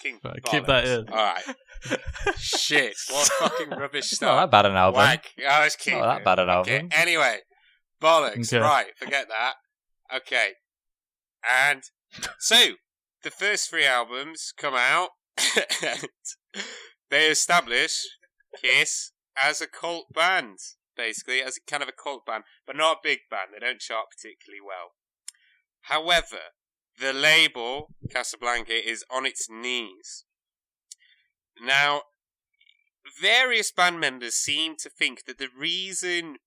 fucking Right, bollocks. keep that in. Alright. Shit. What fucking rubbish It's stuff. not that bad an album. Whack. I was keeping Not that bad an Okay, album. anyway. Bollocks. Okay. Right, forget that. Okay. And so, the first 3 albums come out, and they establish Kiss as a cult band, basically, as a kind of a cult band, but not a big band. They don't chart particularly well. However, the label, Casablanca, is on its knees. Now, various band members seem to think that the reason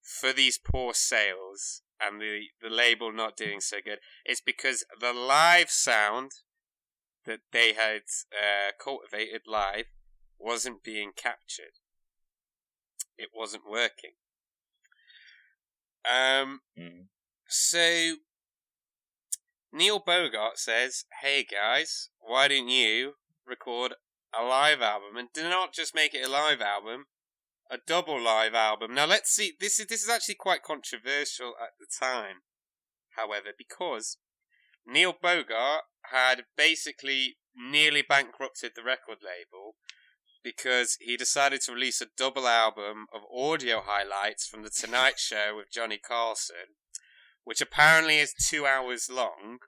for these poor sales and the label not doing so good is because the live sound that they had cultivated live wasn't being captured. It wasn't working. So Neil Bogart says, "Hey guys, why don't you record a live album, and do not just make it a live album, a double live album." Now let's see. This is actually quite controversial at the time, however, because Neil Bogart had basically nearly bankrupted the record label because he decided to release a double album of audio highlights from The Tonight Show with Johnny Carson, which apparently is 2 hours long,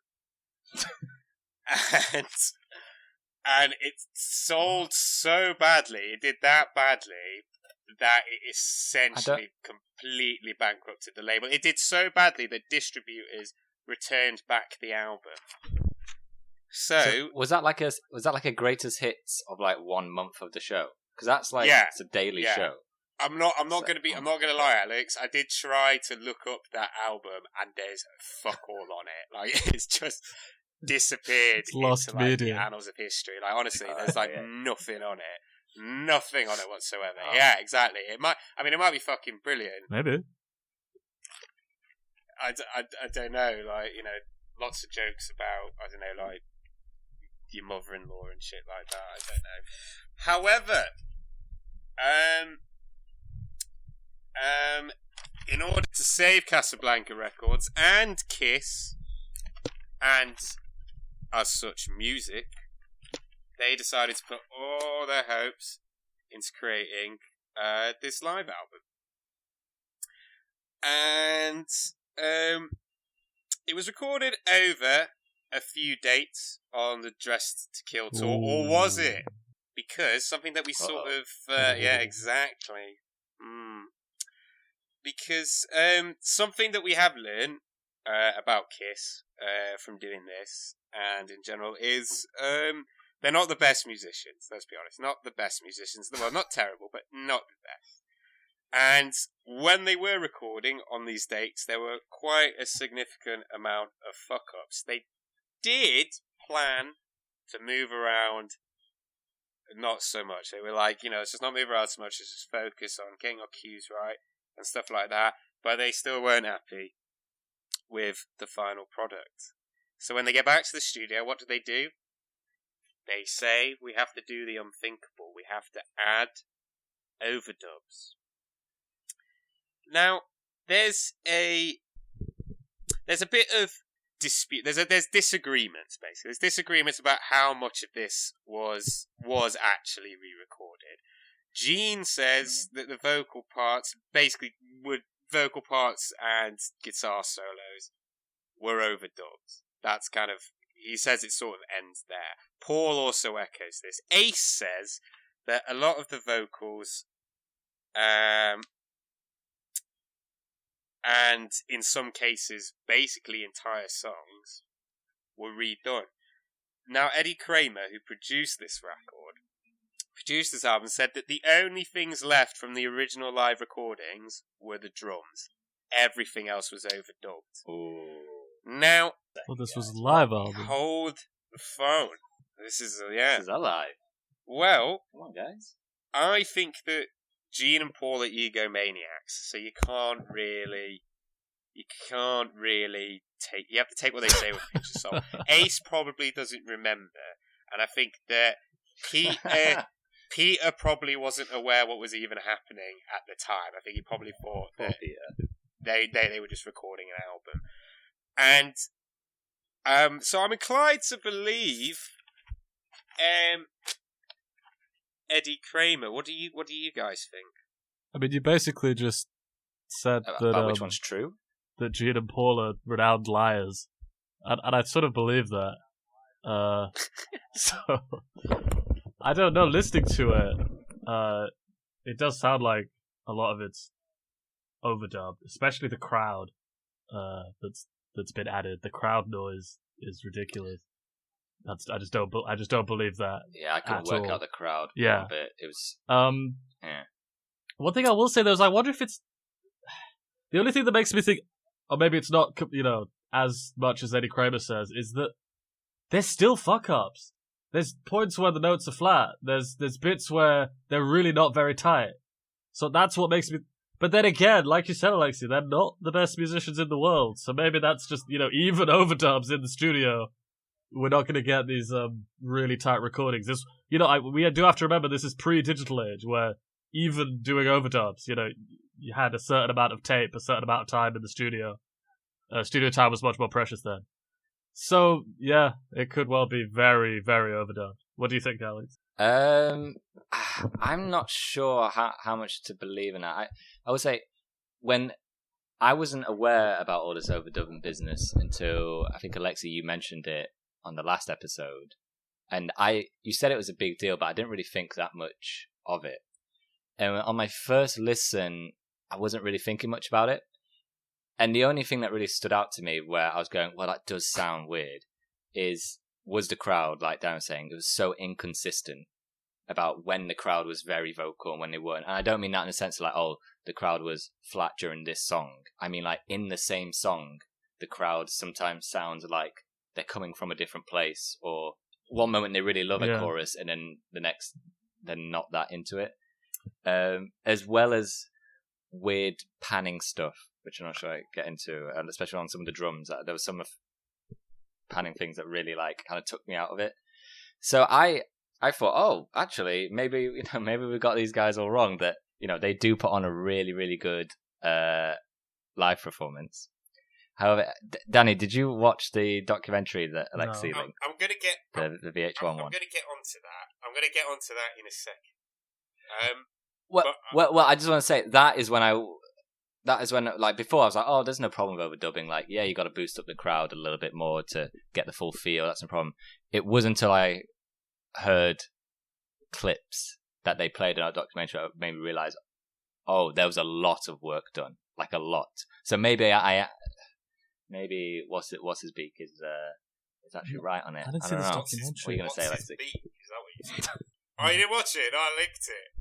and it sold so badly, it did that badly, that it essentially completely bankrupted the label. It did so badly that distributors returned back the album. So was that like a greatest hits of like 1 month of the show? Because that's like it's a daily show. I'm not gonna lie, Alex. I did try to look up that album, and there's fuck all on it. Like it's just disappeared lost into like, the media. annals of history. Like honestly, there's like nothing on it. Nothing on it whatsoever. Oh. Yeah, exactly. It might be fucking brilliant. Maybe. I don't know. Like, you know, lots of jokes about, I don't know, like your mother-in-law and shit like that. I don't know. However, in order to save Casablanca Records and Kiss and as such music, they decided to put all their hopes into creating this live album. And it was recorded over a few dates on the Dressed to Kill tour, or was it? Because something that we sort of... yeah, exactly. Because something that we have learned about Kiss from doing this, and in general, is they're not the best musicians, let's be honest. Not the best musicians. Well, not terrible, but not the best. And when they were recording on these dates, there were quite a significant amount of fuck-ups. They did plan to move around, not so much. They were like, you know, let's just not move around so much, let's just focus on getting our cues right and stuff like that. But they still weren't happy with the final product. So when they get back to the studio, what do? They say, we have to do the unthinkable. We have to add overdubs. Now, there's a bit of dispute. There's disagreements, basically. There's disagreements about how much of this was actually re-recorded. Gene says that the vocal parts and guitar solos were overdubbed. That's kind of, he says it sort of ends there. Paul also echoes this. Ace says that a lot of the vocals, and in some cases, basically entire songs, were redone. Now, Eddie Kramer, who produced this album, said that the only things left from the original live recordings were the drums. Everything else was overdubbed. Ooh. Now, Well, this was a live album. hold the phone. This is alive. Well, Come on, guys. I think that Gene and Paul are egomaniacs, so you can't really take. You have to take what they say with a pinch of salt. Ace probably doesn't remember, and I think that Peter probably wasn't aware what was even happening at the time. I think he probably thought that they were just recording an album, and so I'm inclined to believe Eddie Kramer. What do you guys think? I mean, you basically just said that About which one's true? That Gene and Paul are renowned liars, and I sort of believe that. So I don't know. Listening to it, it does sound like a lot of it's overdubbed, especially the crowd. That's been added. The crowd noise is ridiculous. I just don't believe that. Yeah, I couldn't work out the crowd. Yeah, a bit. It was. Yeah. One thing I will say though is I wonder if it's the only thing that makes me think, or maybe it's not, as much as Eddie Kramer says, is that there's still fuck ups. There's points where the notes are flat. There's bits where they're really not very tight. So that's what makes me. But then again, like you said, Alexei, they're not the best musicians in the world. So maybe that's just, even overdubs in the studio, we're not going to get these really tight recordings. This, we do have to remember this is pre-digital age, where even doing overdubs, you had a certain amount of tape, a certain amount of time in the studio. Studio time was much more precious then. So, yeah, it could well be very, very overdubbed. What do you think, Alex? I'm not sure how much to believe in that. I would say when I wasn't aware about all this overdubbing business until I think, Alexei, you mentioned it on the last episode. And you said it was a big deal, but I didn't really think that much of it. And on my first listen, I wasn't really thinking much about it. And the only thing that really stood out to me where I was going, well, that does sound weird, was the crowd, like Dan was saying. It was so inconsistent about when the crowd was very vocal and when they weren't. And I don't mean that in the sense of like, oh, the crowd was flat during this song. I mean, like, in the same song, the crowd sometimes sounds like they're coming from a different place, or one moment they really love a chorus and then the next they're not that into it. As well as weird panning stuff, which I'm not sure I get into, and especially on some of the drums. There was some panning things that really kind of took me out of it. So I thought, oh, actually, maybe we got these guys all wrong. That they do put on a really, really good live performance. However, Danny, did you watch the documentary that Alexei linked? I'm gonna get the VH1 one. I'm gonna get onto that. I'm gonna get onto that in a second. Well, I just want to say that is when before I was like, oh, there's no problem with overdubbing. Like, yeah, you got to boost up the crowd a little bit more to get the full feel. That's no problem. It wasn't until I heard clips that they played in our documentary that made me realize, oh, there was a lot of work done, like a lot. So maybe maybe what's his beak is actually right on it. I didn't see this know. documentary. What are you going to say, Alexei? Is that what you said? Oh, you didn't watch it? No, I linked it.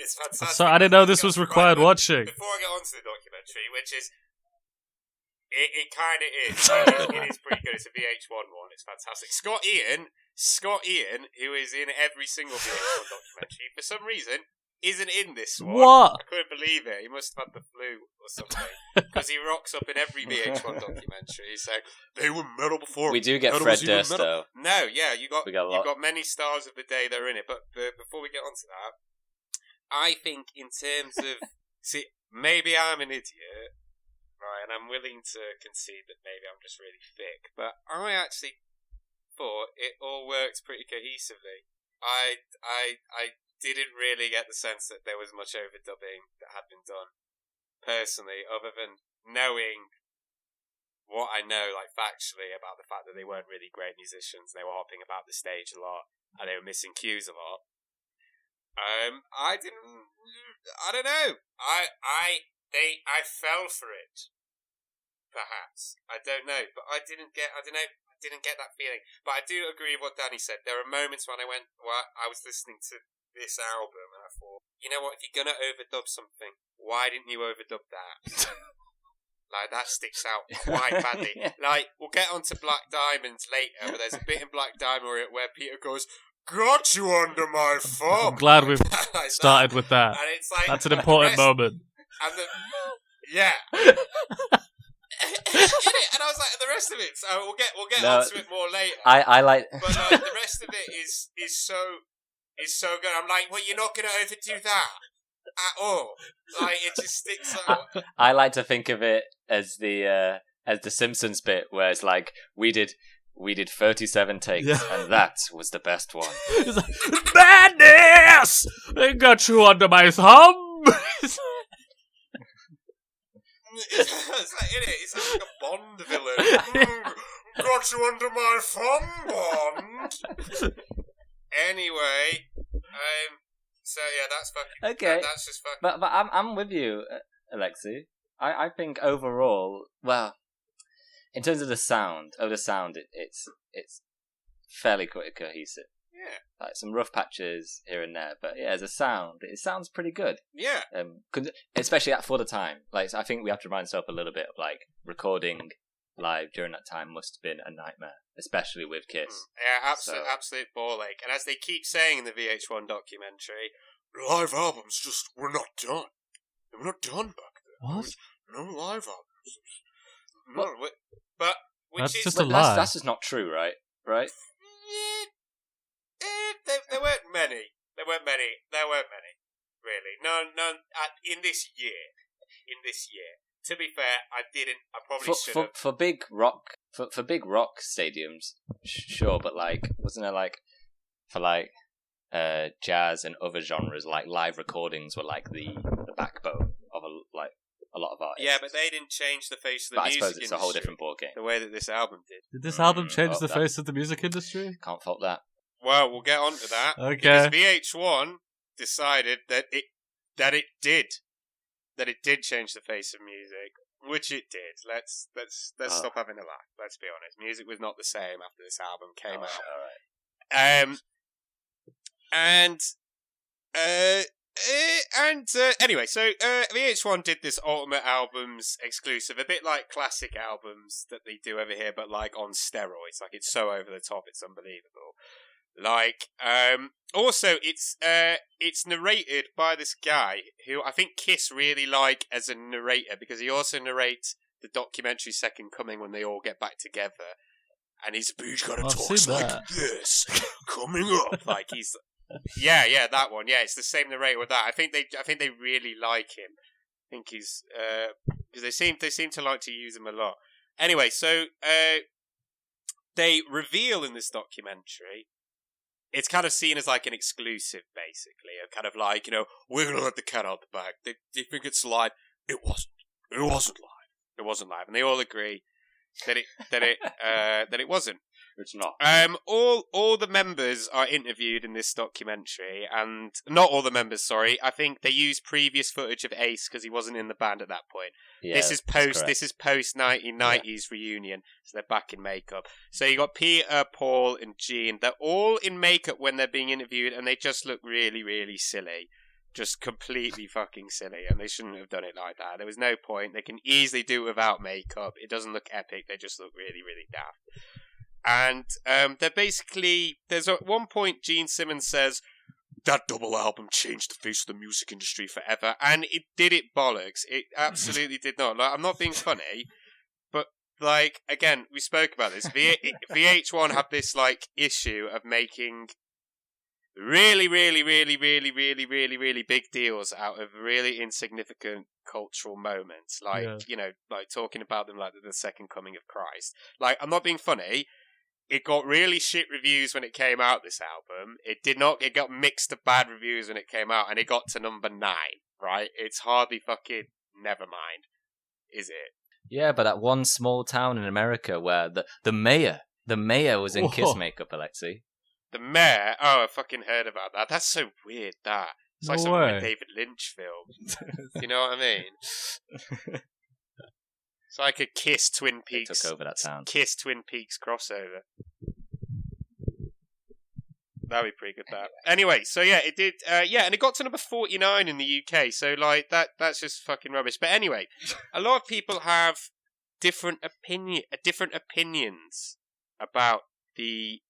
It's fantastic. So I didn't know this was required watching. Before I get onto the documentary, which is... It kind of is. It is pretty good. It's a VH1 one. It's fantastic. Scott Ian, who is in every single VH1 documentary, for some reason, isn't in this one. What? I couldn't believe it. He must have had the flu or something. Because he rocks up in every VH1 documentary. So they were metal before. We do get Fred Durst, though. No, yeah, you've got many stars of the day that are in it. But before we get onto that, I think in terms of... See, maybe I'm an idiot, right, and I'm willing to concede that maybe I'm just really thick. But I actually thought it all worked pretty cohesively. I didn't really get the sense that there was much overdubbing that had been done personally, other than knowing what I know, factually, about the fact that they weren't really great musicians. They were hopping about the stage a lot, and they were missing cues a lot. I don't know. I fell for it. Perhaps. I don't know, but I didn't get that feeling. But I do agree with what Danny said. There are moments when I was listening to this album and I thought, you know what, if you're gonna overdub something, why didn't you overdub that? That sticks out quite badly. We'll get onto Black Diamonds later, but there's a bit in Black Diamond where Peter goes, "Got you under my thumb." I'm glad we've started with that. And it's that's an important moment. And and I was like, the rest of it. So we'll get onto it more later. I like, but the rest of it is so good. I'm like, well, you're not going to overdo that at all. It just sticks out. I like to think of it as the Simpsons bit, where it's like we did We did 37 takes, Yeah. and that was the best one. It's like, madness! They got you under my thumb! It's like, innit? It's like a Bond villain. Got you under my thumb, Bond. Anyway, so yeah, that's fucking. Okay. That's just fucking. But I'm with you, Alexei. I think overall, well, in terms of the sound, it's fairly cohesive. Yeah. Like some rough patches here and there, but yeah, as a sound, it sounds pretty good. Yeah. Especially for the time. Like, I think we have to remind ourselves a little bit of like recording live during that time must have been a nightmare, especially with Kiss. Yeah, absolute ball ache. And as they keep saying in the VH1 documentary, live albums we're not done. We're not done back then. What? No live albums. No, but which That's is just a lie. That's just not true, right? Right? There weren't many. Really. No. In this year. To be fair, I probably should have. For big rock stadiums, sure, but like, wasn't there like for like jazz and other genres, like live recordings were like the backbone of a lot of artists. Yeah, but they didn't change the face of the but music I suppose it's a whole industry different ballgame. the way that this album did. Did this album change well, the face of the music industry? Can't fault that. Well, we'll get on to that. Okay. Because VH1 decided that it did change the face of music, which it did. Let's stop having a laugh. Let's be honest. Music was not the same after this album came out. All right. Anyway, so VH1 did this Ultimate Albums exclusive, a bit like classic albums that they do over here, but like on steroids. Like, it's so over the top, it's unbelievable. Like, also it's narrated by this guy who I think Kiss really like as a narrator, because he also narrates the documentary Second Coming when they all get back together, and he's got to talk like this coming up, like he's yeah, that one, yeah, it's the same narrator with that. I think they really like him. I think he's because they seem to like to use him a lot. Anyway, so they reveal in this documentary. It's kind of seen as like an exclusive, basically. A kind of like, we're going to let the cat out the bag. They think it's live. It wasn't. It wasn't live. It wasn't live. And they all agree that it wasn't. It's not. All the members are interviewed in this documentary, and not all the members, sorry. I think they used previous footage of Ace because he wasn't in the band at that point. Yeah, This is post 1990s reunion, so they're back in makeup. So you got Peter, Paul, and Gene. They're all in makeup when they're being interviewed, and they just look really, really silly. Just completely fucking silly, and they shouldn't have done it like that. There was no point. They can easily do it without makeup. It doesn't look epic. They just look really, really daft. And they're basically... There's at one point Gene Simmons says, that double album changed the face of the music industry forever. And it did it bollocks. It absolutely did not. Like, I'm not being funny, but, like, again, we spoke about this. VH1 have this, like, issue of making really, really, really, really, really, really, really big deals out of really insignificant cultural moments. Like, like talking about them like the Second Coming of Christ. Like, I'm not being funny. It got really shit reviews when it came out, this album. It got mixed to bad reviews when it came out, and it got to number 9, right? It's hardly fucking never mind, is it? Yeah, but that one small town in America where the mayor was in Kiss makeup, Alexei. The mayor? Oh, I fucking heard about that. That's so weird, that. It's like something in a David Lynch film. You know what I mean? It's like a Kiss Twin Peaks. Took over that town. Kiss Twin Peaks crossover. That'd be pretty good. That anyway. So yeah, it did. And it got to number 49 in the UK. So like that's just fucking rubbish. But anyway, a lot of people have different opinions about the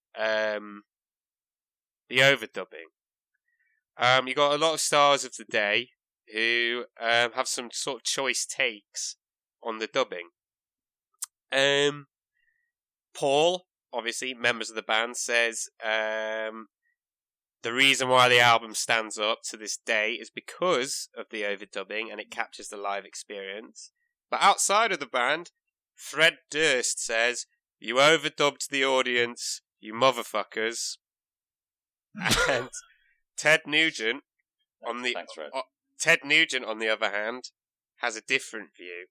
overdubbing. You got a lot of stars of the day who have some sort of choice takes on the dubbing. Paul, obviously, members of the band, says the reason why the album stands up to this day is because of the overdubbing and it captures the live experience. But outside of the band, Fred Durst says You overdubbed the audience, you motherfuckers. And Ted Nugent, Ted Nugent, on the other hand, has a different view.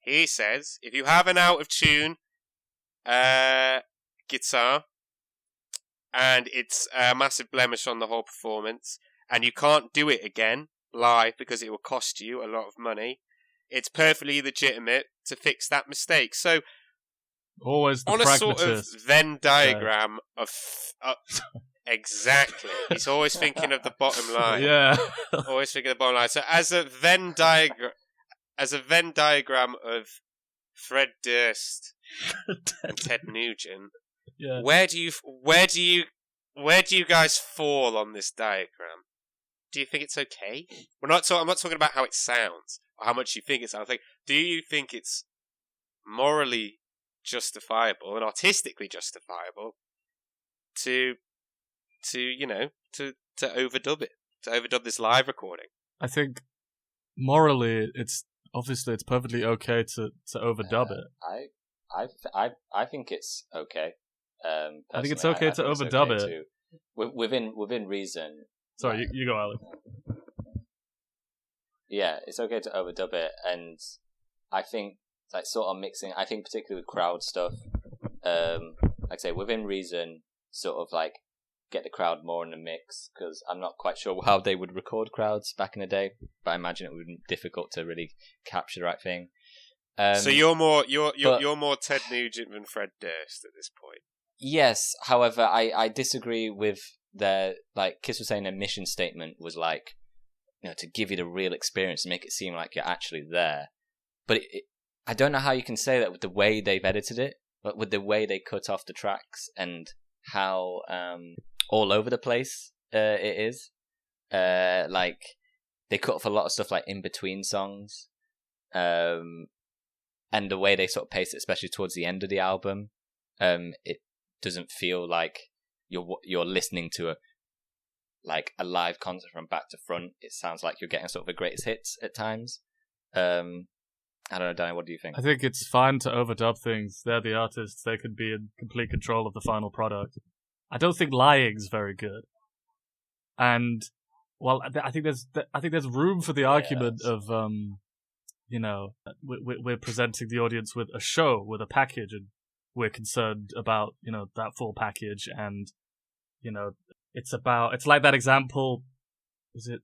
He says, if you have an out-of-tune guitar, and it's a massive blemish on the whole performance, and you can't do it again live because it will cost you a lot of money, it's perfectly legitimate to fix that mistake. So, always the on a sort of Venn diagram of... exactly. He's always thinking of the bottom line. Yeah. Always thinking of the bottom line. So as a Venn diagram of Fred Durst and Ted Nugent, yeah. where do you guys fall on this diagram? Do you think it's okay? I'm not talking about how it sounds or how much you think it sounds. Like, do you think it's morally justifiable and artistically justifiable to overdub it, to overdub this live recording? I think morally, it's perfectly okay to overdub it. I think it's okay. I think it's okay to overdub it within reason. Sorry, you go, Alex. Yeah, it's okay to overdub it, and I think like sort of mixing. I think particularly with crowd stuff, like I say, within reason, sort of like get the crowd more in the mix, because I'm not quite sure how they would record crowds back in the day, but I imagine it would be difficult to really capture the right thing. So you're more Ted Nugent than Fred Durst at this point. Yes, however, I disagree with their, like Kiss was saying, their mission statement was like, to give you the real experience and make it seem like you're actually there. But I don't know how you can say that with the way they've edited it, but with the way they cut off the tracks and how all over the place it is. Like they cut off a lot of stuff like in between songs, and the way they sort of pace it, especially towards the end of the album, it doesn't feel like you're listening to a live concert from back to front. It sounds like you're getting sort of a greatest hits at times. I don't know, Danny, what do you think? I think it's fine to overdub things. They're the artists. They could be in complete control of the final product. I don't think lying's very good. And, well, I think there's room for the argument of, we're presenting the audience with a show, with a package, and we're concerned about, that full package. And, it's like that example, was it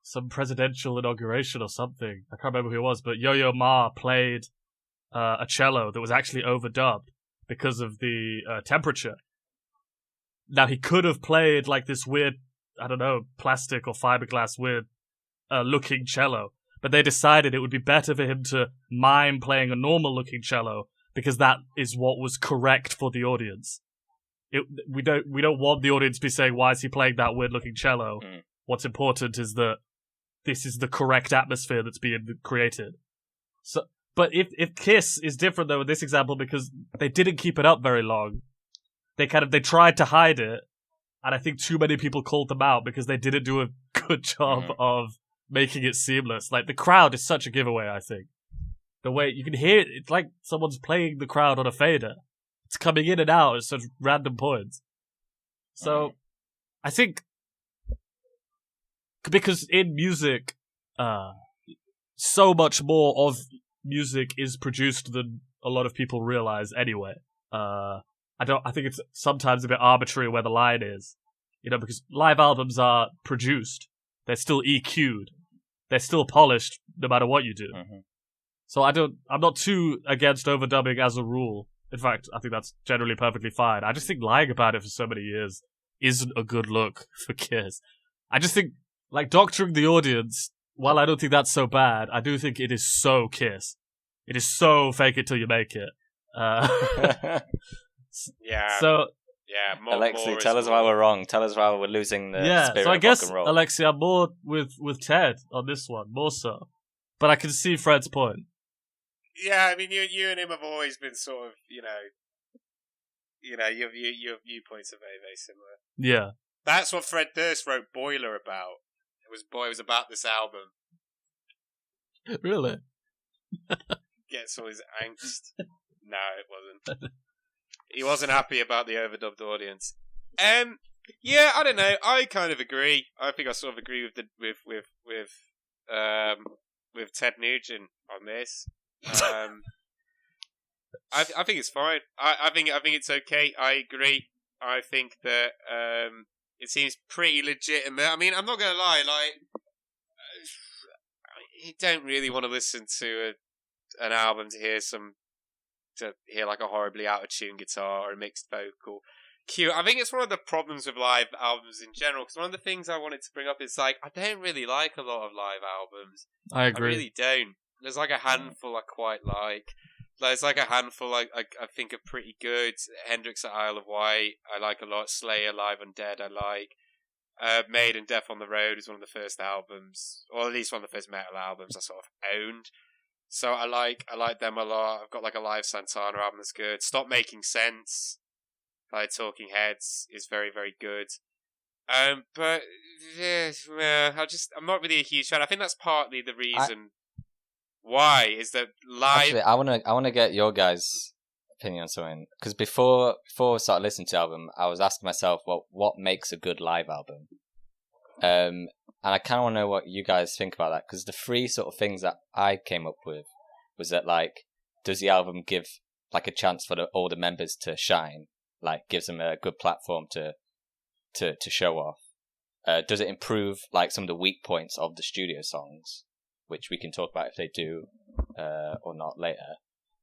some presidential inauguration or something? I can't remember who it was, but Yo-Yo Ma played a cello that was actually overdubbed because of the temperature. Now, he could have played like this weird, I don't know, plastic or fiberglass weird looking cello, but they decided it would be better for him to mime playing a normal looking cello because that is what was correct for the audience. We don't want the audience to be saying, why is he playing that weird looking cello? What's important is that this is the correct atmosphere that's being created. So, but if Kiss is different though in this example because they didn't keep it up very long, they tried to hide it, and I think too many people called them out because they didn't do a good job of making it seamless. Like the crowd is such a giveaway. I think the way you can hear it, it's like someone's playing the crowd on a fader. It's coming in and out at such random points. So I think because in music, so much more of music is produced than a lot of people realize anyway. I think it's sometimes a bit arbitrary where the line is, because live albums are produced. They're still EQ'd. They're still polished no matter what you do. So I'm not too against overdubbing as a rule. In fact, I think that's generally perfectly fine. I just think lying about it for so many years isn't a good look for Kiss. I just think, like, doctoring the audience, while I don't think that's so bad, I do think it is so Kiss. It is so fake it till you make it. Yeah. So, yeah, Alexei, tell us why we're wrong. Tell us why we're losing the spirit so I of guess, rock and roll. Alexei, I'm more with Ted on this one, more so. But I can see Fred's point. Yeah, I mean, you and him have always been sort of, your viewpoints are very, very similar. Yeah. That's what Fred Durst wrote Boiler about. It was about this album. Really? Gets all his angst. No, it wasn't. He wasn't happy about the overdubbed audience. Yeah, I don't know. I kind of agree. I think I sort of agree with Ted Nugent on this. I think it's fine. I think it's okay. I agree. I think that it seems pretty legitimate. I mean, I'm not gonna lie. Like, you don't really want to listen to an album to hear like a horribly out of tune guitar or a mixed vocal. Cute. I think it's one of the problems with live albums in general. Because one of the things I wanted to bring up is like I don't really like a lot of live albums. I agree. I really don't. There's like a handful I quite like. There's like a handful I think are pretty good. Hendrix at Isle of Wight I like a lot. Slayer Live Undead I like. Maiden Death on the Road is one of the first albums, or at least one of the first metal albums I sort of owned. So I like them a lot. I've got like a live Santana album that's good. Stop Making Sense by Talking Heads is very, very good. But yeah, I'm not really a huge fan. I think that's partly the reason why is that live. Actually, I wanna get your guys' opinion on something, because before I started listening to the album, I was asking myself, well, what makes a good live album? And I kind of want to know what you guys think about that, because the three sort of things that I came up with was that, like, does the album give like a chance for all the members to shine, like gives them a good platform to show off? Does it improve like some of the weak points of the studio songs, which we can talk about if they do or not later?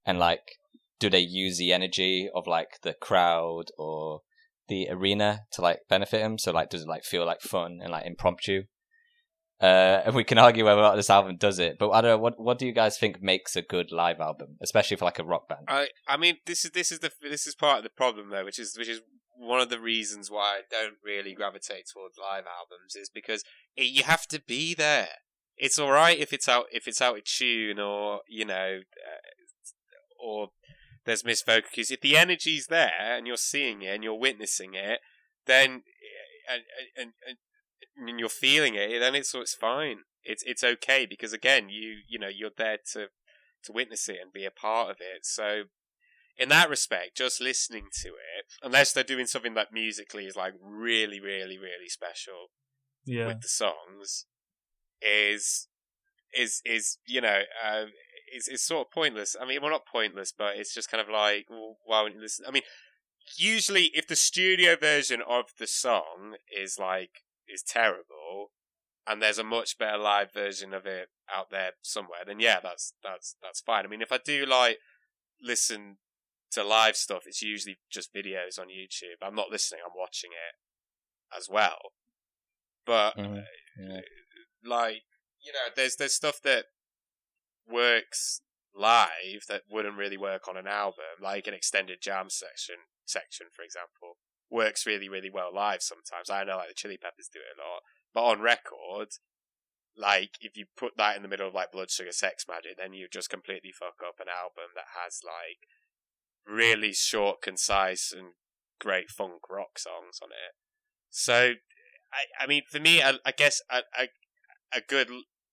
And like, do they use the energy of like the crowd or the arena to like benefit them? So like, does it like feel like fun and like impromptu? And we can argue whether or not this album does it, but I don't know. What do you guys think makes a good live album, especially for like a rock band? I mean, this is part of the problem though, which is one of the reasons why I don't really gravitate towards live albums, is because you have to be there. It's all right if it's out of tune, or or there's misfocus. Because if the energy's there and you're seeing it and you're witnessing it, then and you're feeling it, then it's fine. It's okay, because again, you're there to witness it and be a part of it. So in that respect, just listening to it, unless they're doing something that musically is like really, really, really special with the songs, is sort of pointless. I mean, well, not pointless, but it's just kind of like, well, why wouldn't you listen? I mean, usually if the studio version of the song is terrible, and there's a much better live version of it out there somewhere, then yeah, that's fine. I mean, if I do like listen to live stuff, it's usually just videos on YouTube. I'm not listening; I'm watching it as well. But there's stuff that works live that wouldn't really work on an album, like an extended jam section, for example, works really, really well live sometimes. I know like the Chili Peppers do it a lot, but on record, like if you put that in the middle of like Blood Sugar Sex Magic, then you just completely fuck up an album that has like really short, concise, and great funk rock songs on it. So, I mean, for me, I guess a good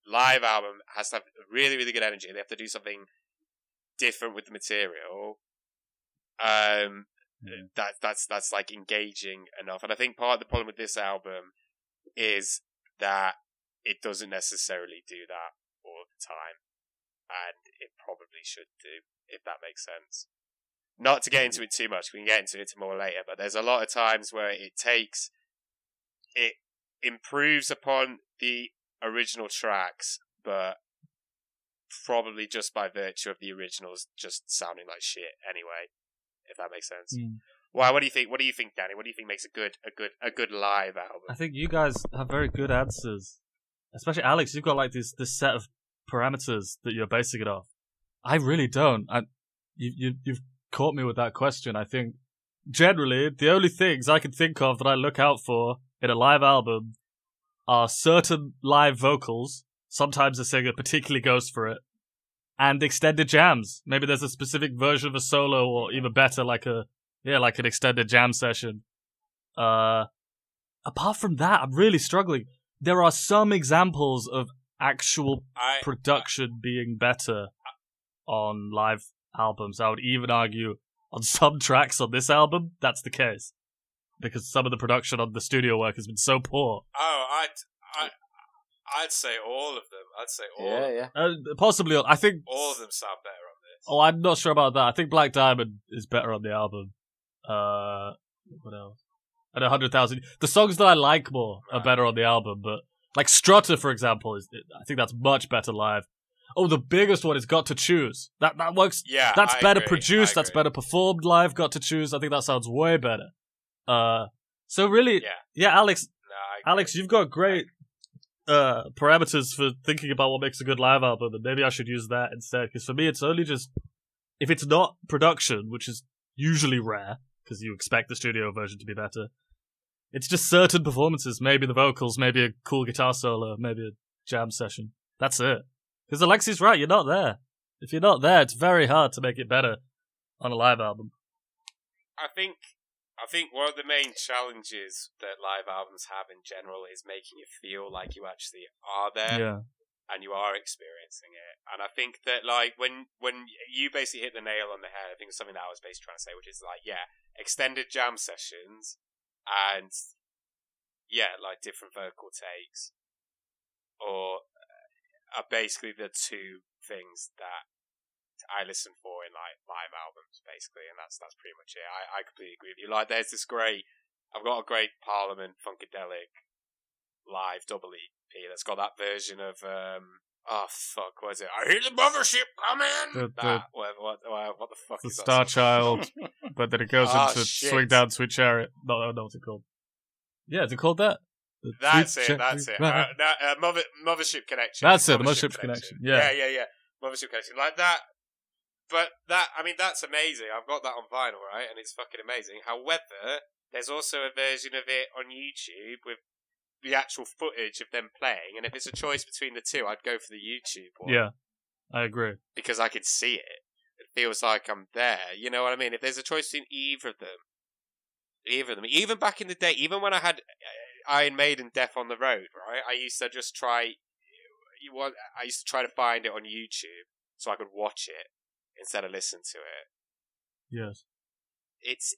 live album has to have really, really good energy. They have to do something different with the material. That's like engaging enough. And I think part of the problem with this album is that it doesn't necessarily do that all the time, and it probably should do, if that makes sense. Not to get into it too much, we can get into it more later, but there's a lot of times where it improves upon the original tracks, but probably just by virtue of the originals just sounding like shit anyway, if that makes sense. Why? What do you think? What do you think, Danny? What do you think makes a good live album? I think you guys have very good answers, especially Alex. You've got like this set of parameters that you're basing it off. I really don't. You've caught me with that question. I think generally the only things I can think of that I look out for in a live album are certain live vocals. Sometimes the singer particularly goes for it, and extended jams. Maybe there's a specific version of a solo, or even better, like an extended jam session. Apart from that, I'm really struggling. There are some examples of actual production being better on live albums. I would even argue on some tracks on this album, that's the case. Because some of the production on the studio work has been so poor. Oh, I'd say all of them. I'd say all of them. Possibly, I think... All of them sound better on this. Oh, I'm not sure about that. I think Black Diamond is better on the album. What else? And 100,000. The songs that I like more are better on the album, but... Like Strutter, for example, I think that's much better live. Oh, the biggest one is Got to Choose. That works. Yeah, that's I better agree. produced. That's better performed live. Got to Choose. I think that sounds way better. So really, yeah, Alex, you've got great parameters for thinking about what makes a good live album, and maybe I should use that instead. Because for me, it's only just if it's not production, which is usually rare, because you expect the studio version to be better. It's just certain performances, maybe the vocals, maybe a cool guitar solo, maybe a jam session. That's it. Because Alexei's right, you're not there. If you're not there, it's very hard to make it better on a live album. I think one of the main challenges that live albums have in general is making you feel like you actually are there and you are experiencing it. And I think that like when you basically hit the nail on the head, I think it's something that I was basically trying to say, which is like, extended jam sessions and like different vocal takes or are basically the two things that I listen for in like live albums, basically, and that's pretty much it. I completely agree with you. Like, there's this I've got a great Parliament Funkadelic live double EP that's got that version of what is it? I hear the mothership coming. What the fuck is that? The Star Child, but then it goes into shit. Swing Down Sweet Chariot. No, what's it called? Yeah, is it called that? That's it. Mothership Connection. That's it. The Mothership Connection. Yeah. Mothership Connection, like that. But that's amazing. I've got that on vinyl, right? And it's fucking amazing. However, there's also a version of it on YouTube with the actual footage of them playing. And if it's a choice between the two, I'd go for the YouTube one. Yeah, I agree. Because I can see it. It feels like I'm there. You know what I mean? If there's a choice between either of them, even back in the day, even when I had Iron Maiden Death on the Road, right? I used to just try to find it on YouTube so I could watch it instead of listen to it. Yes. It's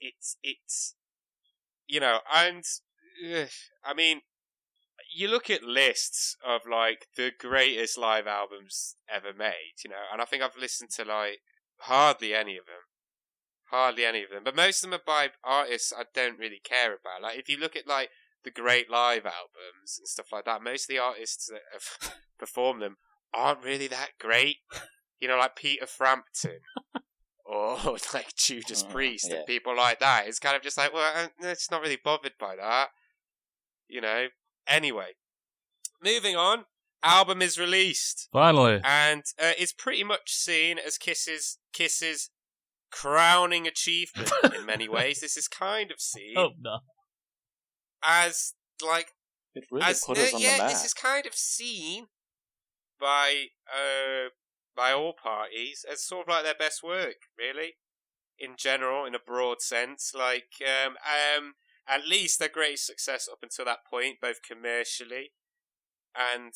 and I mean, you look at lists of like the greatest live albums ever made, and I think I've listened to like hardly any of them, but most of them are by artists I don't really care about. Like, if you look at like the great live albums and stuff like that, most of the artists that have performed them aren't really that great. Like Peter Frampton or like Judas Priest and people like that. It's kind of just like, well, it's not really bothered by that. Anyway, moving on. Album is released. Finally. And it's pretty much seen as Kiss's crowning achievement in many ways. This is kind of seen as like... It really put us on the map. This is kind of seen by all parties as sort of like their best work, really, in general, in a broad sense. Like, at least their greatest success up until that point, both commercially and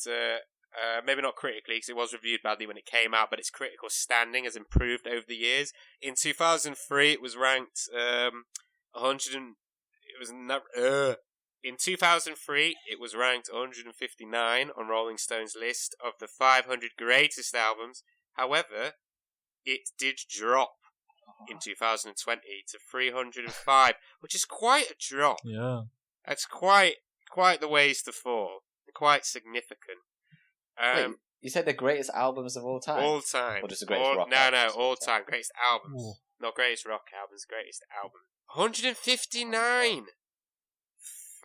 maybe not critically, because it was reviewed badly when it came out, but its critical standing has improved over the years. In 2003, it was ranked in 2003, it was ranked 159 on Rolling Stone's list of the 500 greatest albums. However, it did drop in 2020 to 305, which is quite a drop. Yeah. That's quite the ways to fall. Quite significant. Wait, you said the greatest albums of all time? All time. Or just the greatest rock albums? No, all time. Greatest albums. Ooh. Not greatest rock albums, greatest album. 159!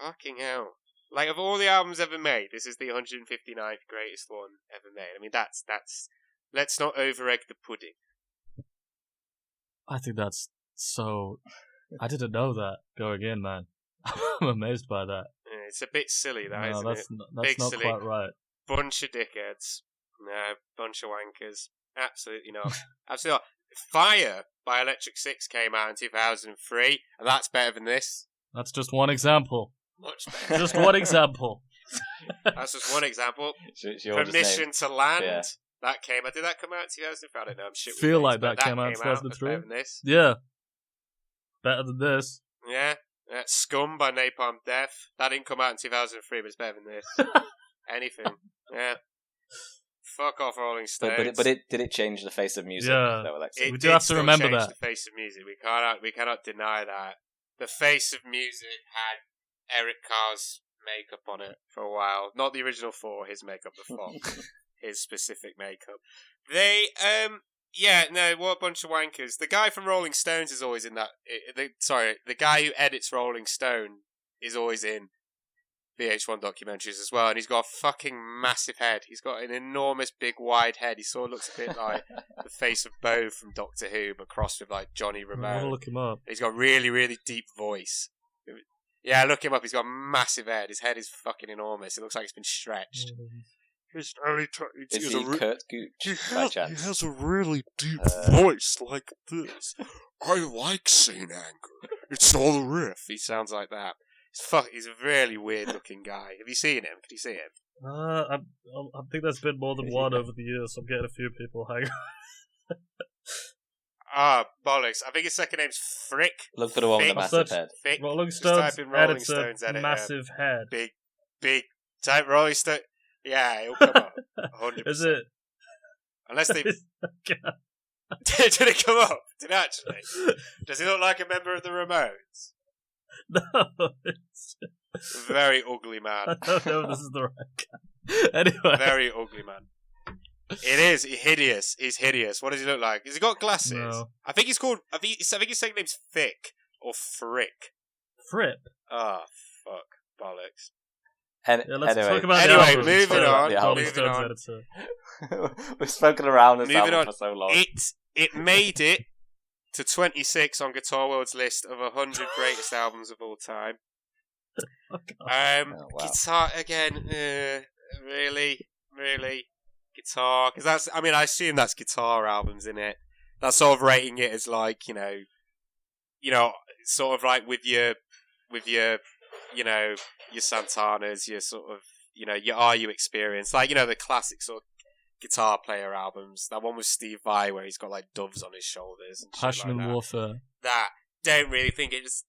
Fucking hell. Like, of all the albums ever made, this is the 159th greatest one ever made. I mean, that's... Let's not over-egg the pudding. I think that's so... I didn't know that going in, man. I'm amazed by that. Yeah, it's a bit silly, that, isn't that's it? That's Big not silly. quite right. Bunch of dickheads. No, bunch of wankers. Absolutely not. Absolutely not. Fire by Electric Six came out in 2003, and that's better than this. That's just one example. Much better. Just one example. That's just one example. Permission to Land. Yeah. That came out. Did that come out in 2003? I don't know. I'm shit. Feel like that came out in 2003. Yeah. Better than this. Yeah. Scum by Napalm Death. That didn't come out in 2003, but it's better than this. Anything. Yeah. Fuck off, Rolling Stones. But did it change the face of music? Yeah. Though, Alexei? We do have to still remember change that. the face of music. We cannot deny that. The face of music had Eric Carr's makeup on it for a while. Not the original 4, his makeup, the Fox. His specific makeup. They, what a bunch of wankers. The guy from Rolling Stones is always in that. The guy who edits Rolling Stone is always in VH1 documentaries as well, and he's got a fucking massive head. He's got an enormous, big, wide head. He sort of looks a bit like the face of Bo from Doctor Who, but crossed with like Johnny I Ramone. want to look him up. He's got a really, really deep voice. Yeah, look him up. He's got a massive head. His head is fucking enormous. It looks like it's been stretched. Is he Kurt Gooch by chance? He has a really deep voice like this. I like St. Anger. It's all a riff. He sounds like that. He's a really weird looking guy. Have you seen him? Can you see him? I think there's been more than one over the years, so I'm getting a few people. Hang on. Bollocks. I think his second name's Frick. Look for the one with the massive head. Fick. Rolling Just Stones type in Rolling editor, Stones editor. massive head. Big. Type Rolling Stone. Yeah, it'll come up. 100%. Is it? Unless they... Did it come up? Did it actually? Does he look like a member of the Ramones? No. Very ugly man. I don't know if this is the right guy. Anyway. Very ugly man. It is hideous. He's hideous. What does he look like? Has he got glasses? No. I think his second name's Fick or Frick. Fripp. Oh, fuck. Bollocks. Let's talk about anyway, the moving on. Rolling Moving Stones on. editor. We've spoken around this Moving album on. for so long. It made it to 26 on Guitar World's list of 100 greatest albums of all time. Wow. Guitar again. Really, guitar, because that's. I mean, I assume that's guitar albums in it. That's sort of rating it as like you know, sort of like with your your Santanas, your sort of your Are You experience, like the classic sort of guitar player albums. That one with Steve Vai where he's got like doves on his shoulders and Passion shit like and that. Warfare. That don't really think it just.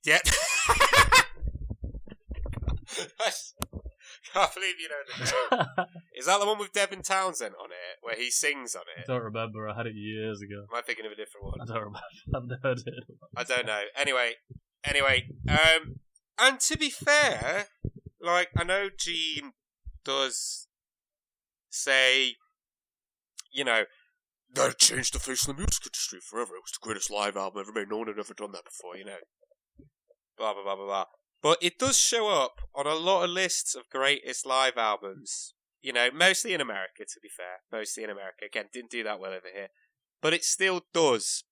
Yeah. Can't believe you know the name. Is that the one with Devin Townsend on it, where he sings on I it? don't remember. I had it years ago. Am I thinking of a different one? I don't remember. I've never heard it. I don't know. Anyway, and to be fair, like I know Gene does say, that changed the face of the music industry forever. It was the greatest live album ever made. No one had ever done that before, Blah blah blah blah blah. But it does show up on a lot of lists of greatest live albums. Mostly in America, to be fair. Mostly in America. Again, didn't do that well over here. But it still does.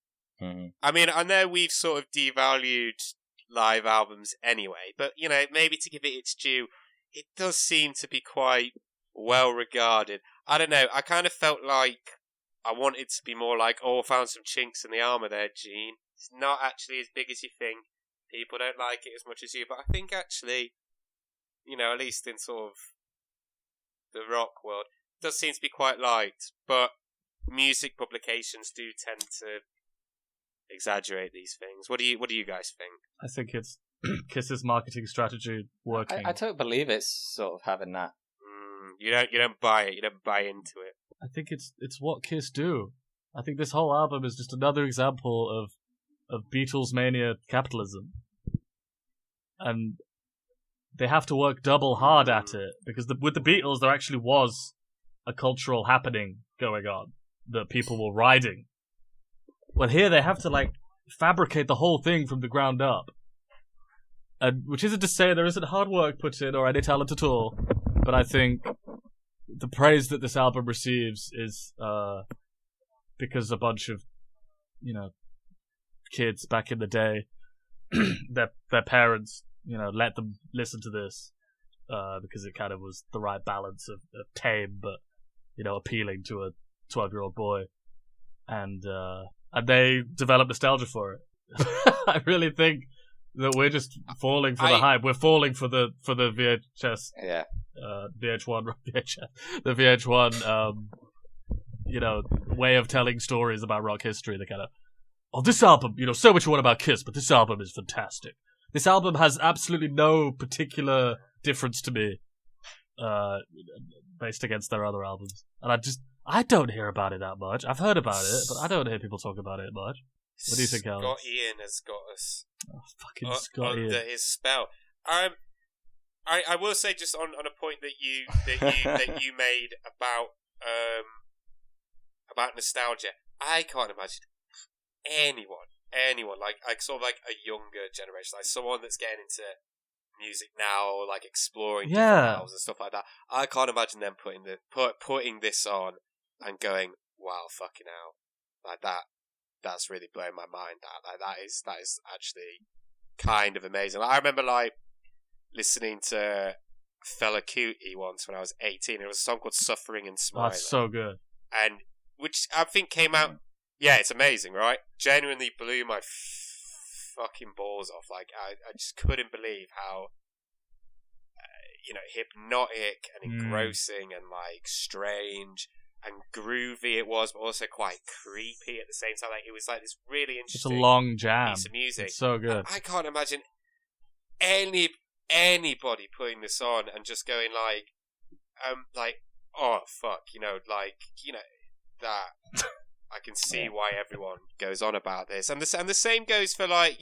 Mm-hmm. I mean, I know we've sort of devalued live albums anyway, but, maybe to give it its due, it does seem to be quite well regarded. I don't know, I kind of felt like I wanted to be more like, I found some chinks in the armour there, Gene. It's not actually as big as you think. People don't like it as much as you, but I think actually, at least in sort of the rock world, it does seem to be quite liked. But music publications do tend to exaggerate these things. What do you guys think? I think it's Kiss's marketing strategy working. I don't believe it's sort of having that. You don't buy it. You don't buy into it. I think it's what Kiss do. I think this whole album is just another example of Beatles mania capitalism, and they have to work double hard at it because with the Beatles there actually was a cultural happening going on that people were riding. Well, here they have to fabricate the whole thing from the ground up, and which isn't to say there isn't hard work put in or any talent at all, but I think the praise that this album receives is because a bunch of kids back in the day, their parents, let them listen to this because it kind of was the right balance of tame but appealing to a 12-year-old boy, and they developed nostalgia for it. I really think that we're just falling for the hype. We're falling for the VHS, VH1, the VH1, way of telling stories about rock history. The kind of oh, this album, say what you want about Kiss, but this album is fantastic. This album has absolutely no particular difference to me, based against their other albums. And I don't hear about it that much. I've heard about it, but I don't hear people talk about it much. What do you think, Alex? Scott Ian has got us Scott under Ian. his spell. I will say just on a point that you made about nostalgia. I can't imagine anyone like sort of like a younger generation, like someone that's getting into music now, or like exploring different albums and stuff like that. I can't imagine them putting this on and going, "Wow, fucking hell!" Like that. That's really blowing my mind. That is actually kind of amazing. Like, I remember like listening to Fela Kuti once when I was 18. It was a song called "Suffering and Smiling." That's so good. And which I think came out. Yeah, it's amazing, right? Genuinely blew my fucking balls off. Like I just couldn't believe how hypnotic and engrossing and like strange and groovy it was, but also quite creepy at the same time. Like it was like this really interesting. It's a long jam. Piece of music. It's so good. I can't imagine anybody putting this on and just going like, oh fuck, that. I can see why everyone goes on about this, and the same goes for like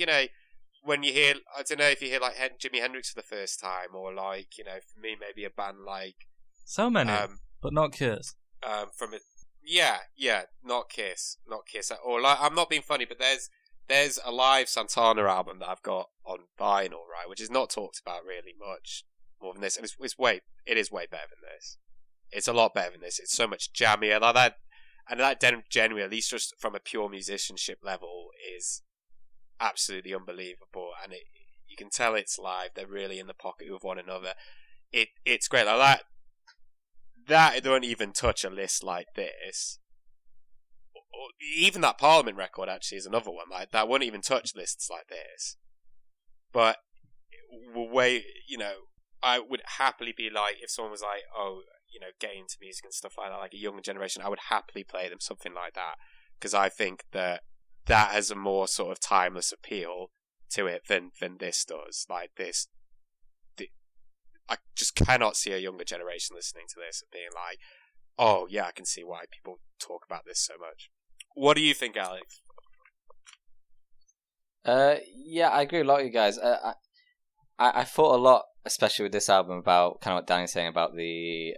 when you hear, I don't know if you hear like Jimi Hendrix for the first time, or like for me maybe a band like so many, but not Kiss. Not Kiss, or like I'm not being funny, but there's a live Santana album that I've got on vinyl, right, which is not talked about really much more than this, and it is way better than this. It's a lot better than this. It's so much jammier like that. And that genuinely, at least just from a pure musicianship level, is absolutely unbelievable. And you can tell it's live. They're really in the pocket with one another. It's great. Like that don't even touch a list like this. Even that Parliament record actually is another one. Like that wouldn't even touch lists like this. But I would happily be like, if someone was like, oh, get into music and stuff like that, like a younger generation, I would happily play them something like that, because I think that has a more sort of timeless appeal to it than this does. Like this, I just cannot see a younger generation listening to this and being like, oh yeah, I can see why people talk about this so much. What do you think, Alex? Yeah, I agree with a lot of you guys. I thought a lot, especially with this album, about kind of what Danny's saying about the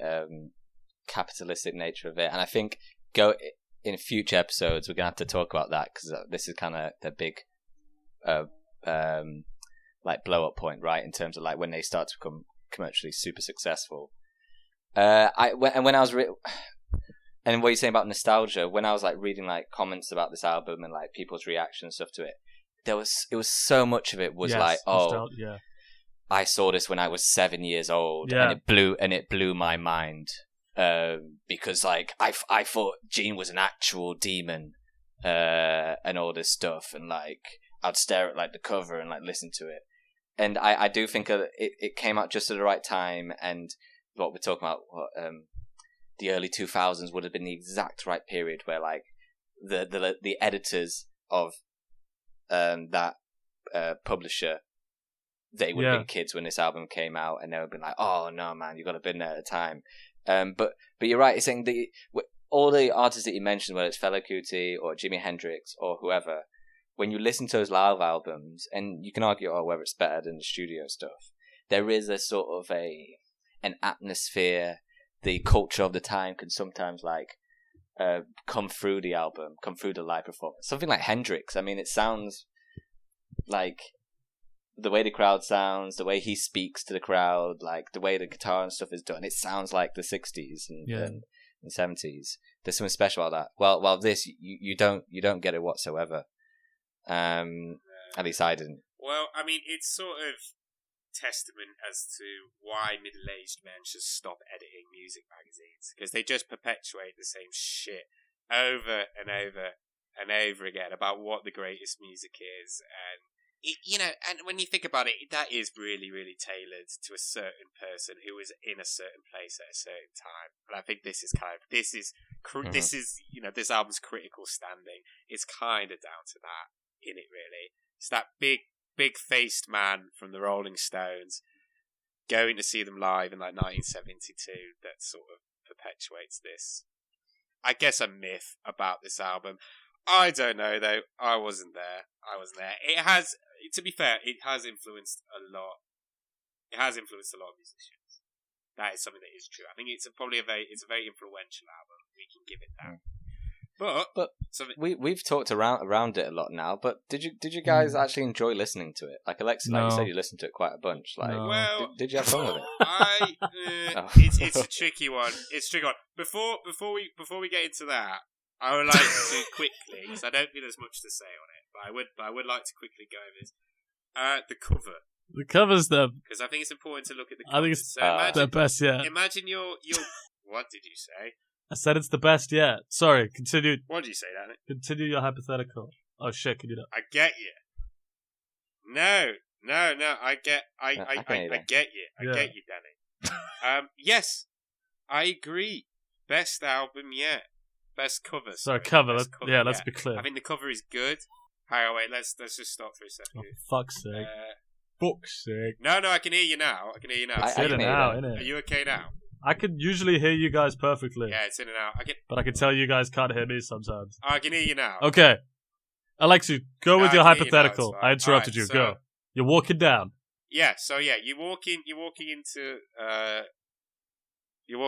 capitalistic nature of it, and I think in future episodes we're gonna have to talk about that, because this is kind of the big like blow up point, right, in terms of like when they start to become commercially super successful. And what you're saying about nostalgia, when I was like reading like comments about this album and like people's reaction and stuff to it, it was so much of it was like, I saw this when I was 7 years old, and it blew my mind, because like I thought Gene was an actual demon, and all this stuff, and like I'd stare at like the cover and like listen to it, and I do think it came out just at the right time, and what we're talking about, the early 2000s would have been the exact right period where like the editors of that publisher, they would have been kids when this album came out, and they would have been like, oh no man, you got to have been there at the time. But you're right, you're saying all the artists that you mentioned, whether it's Fela Kuti or Jimi Hendrix or whoever, when you listen to those live albums, and you can argue whether it's better than the studio stuff, there is a sort of an atmosphere. The culture of the time can sometimes like come through the album, come through the live performance. Something like Hendrix, I mean, it sounds like the way the crowd sounds, the way he speaks to the crowd, like the way the guitar and stuff is done, it sounds like the 60s and 70s. There's something special about that. While this, you don't get it whatsoever. At least I didn't. Well, I mean, it's sort of testament as to why middle-aged men should stop editing music magazines, because they just perpetuate the same shit over and over and over again about what the greatest music is, and and when you think about it, that is really, really tailored to a certain person who is in a certain place at a certain time. And I think this is this album's critical standing it's kind of down to that, in it really. It's that big-faced man from the Rolling Stones going to see them live in like 1972 that sort of perpetuates this, I guess, a myth about this album. I don't know though. I wasn't there. It has, to be fair, it has influenced a lot. It has influenced a lot of musicians. That is something that is true. I think it's probably a very influential album. We can give it that. But we've talked around it a lot now. But did you guys actually enjoy listening to it? Like Alexei, like you said, you listened to it quite a bunch. Like, well, did you have fun with it? It's a tricky one. Before we get into that, I would like to quickly, because I don't think there's much to say on it, but I would like to quickly go over this. The cover. The cover's because I think it's important to look at the cover. I think it's the best yet. Imagine your. What did you say? I said it's the best yet. Sorry, continue. What did you say, Danny? Continue your hypothetical. Oh shit, can you not? I get you. No, I get you. I get you, Danny. Yes, I agree. Best album yet. Best cover. Sorry, cover. Best cover let's be clear. I think the cover is good. Hang on, wait. Let's just stop for a second. Oh, for fuck's sake. Fuck's sake. No, I can hear you now. I can It's in and out, innit? Are you okay now? I can usually hear you guys perfectly. Yeah, it's in and out. But I can tell you guys can't hear me sometimes. I can hear you now. Okay. Alexei, go with your hypothetical. I interrupted you. Go. You're walking down. Yeah, so you're walking into your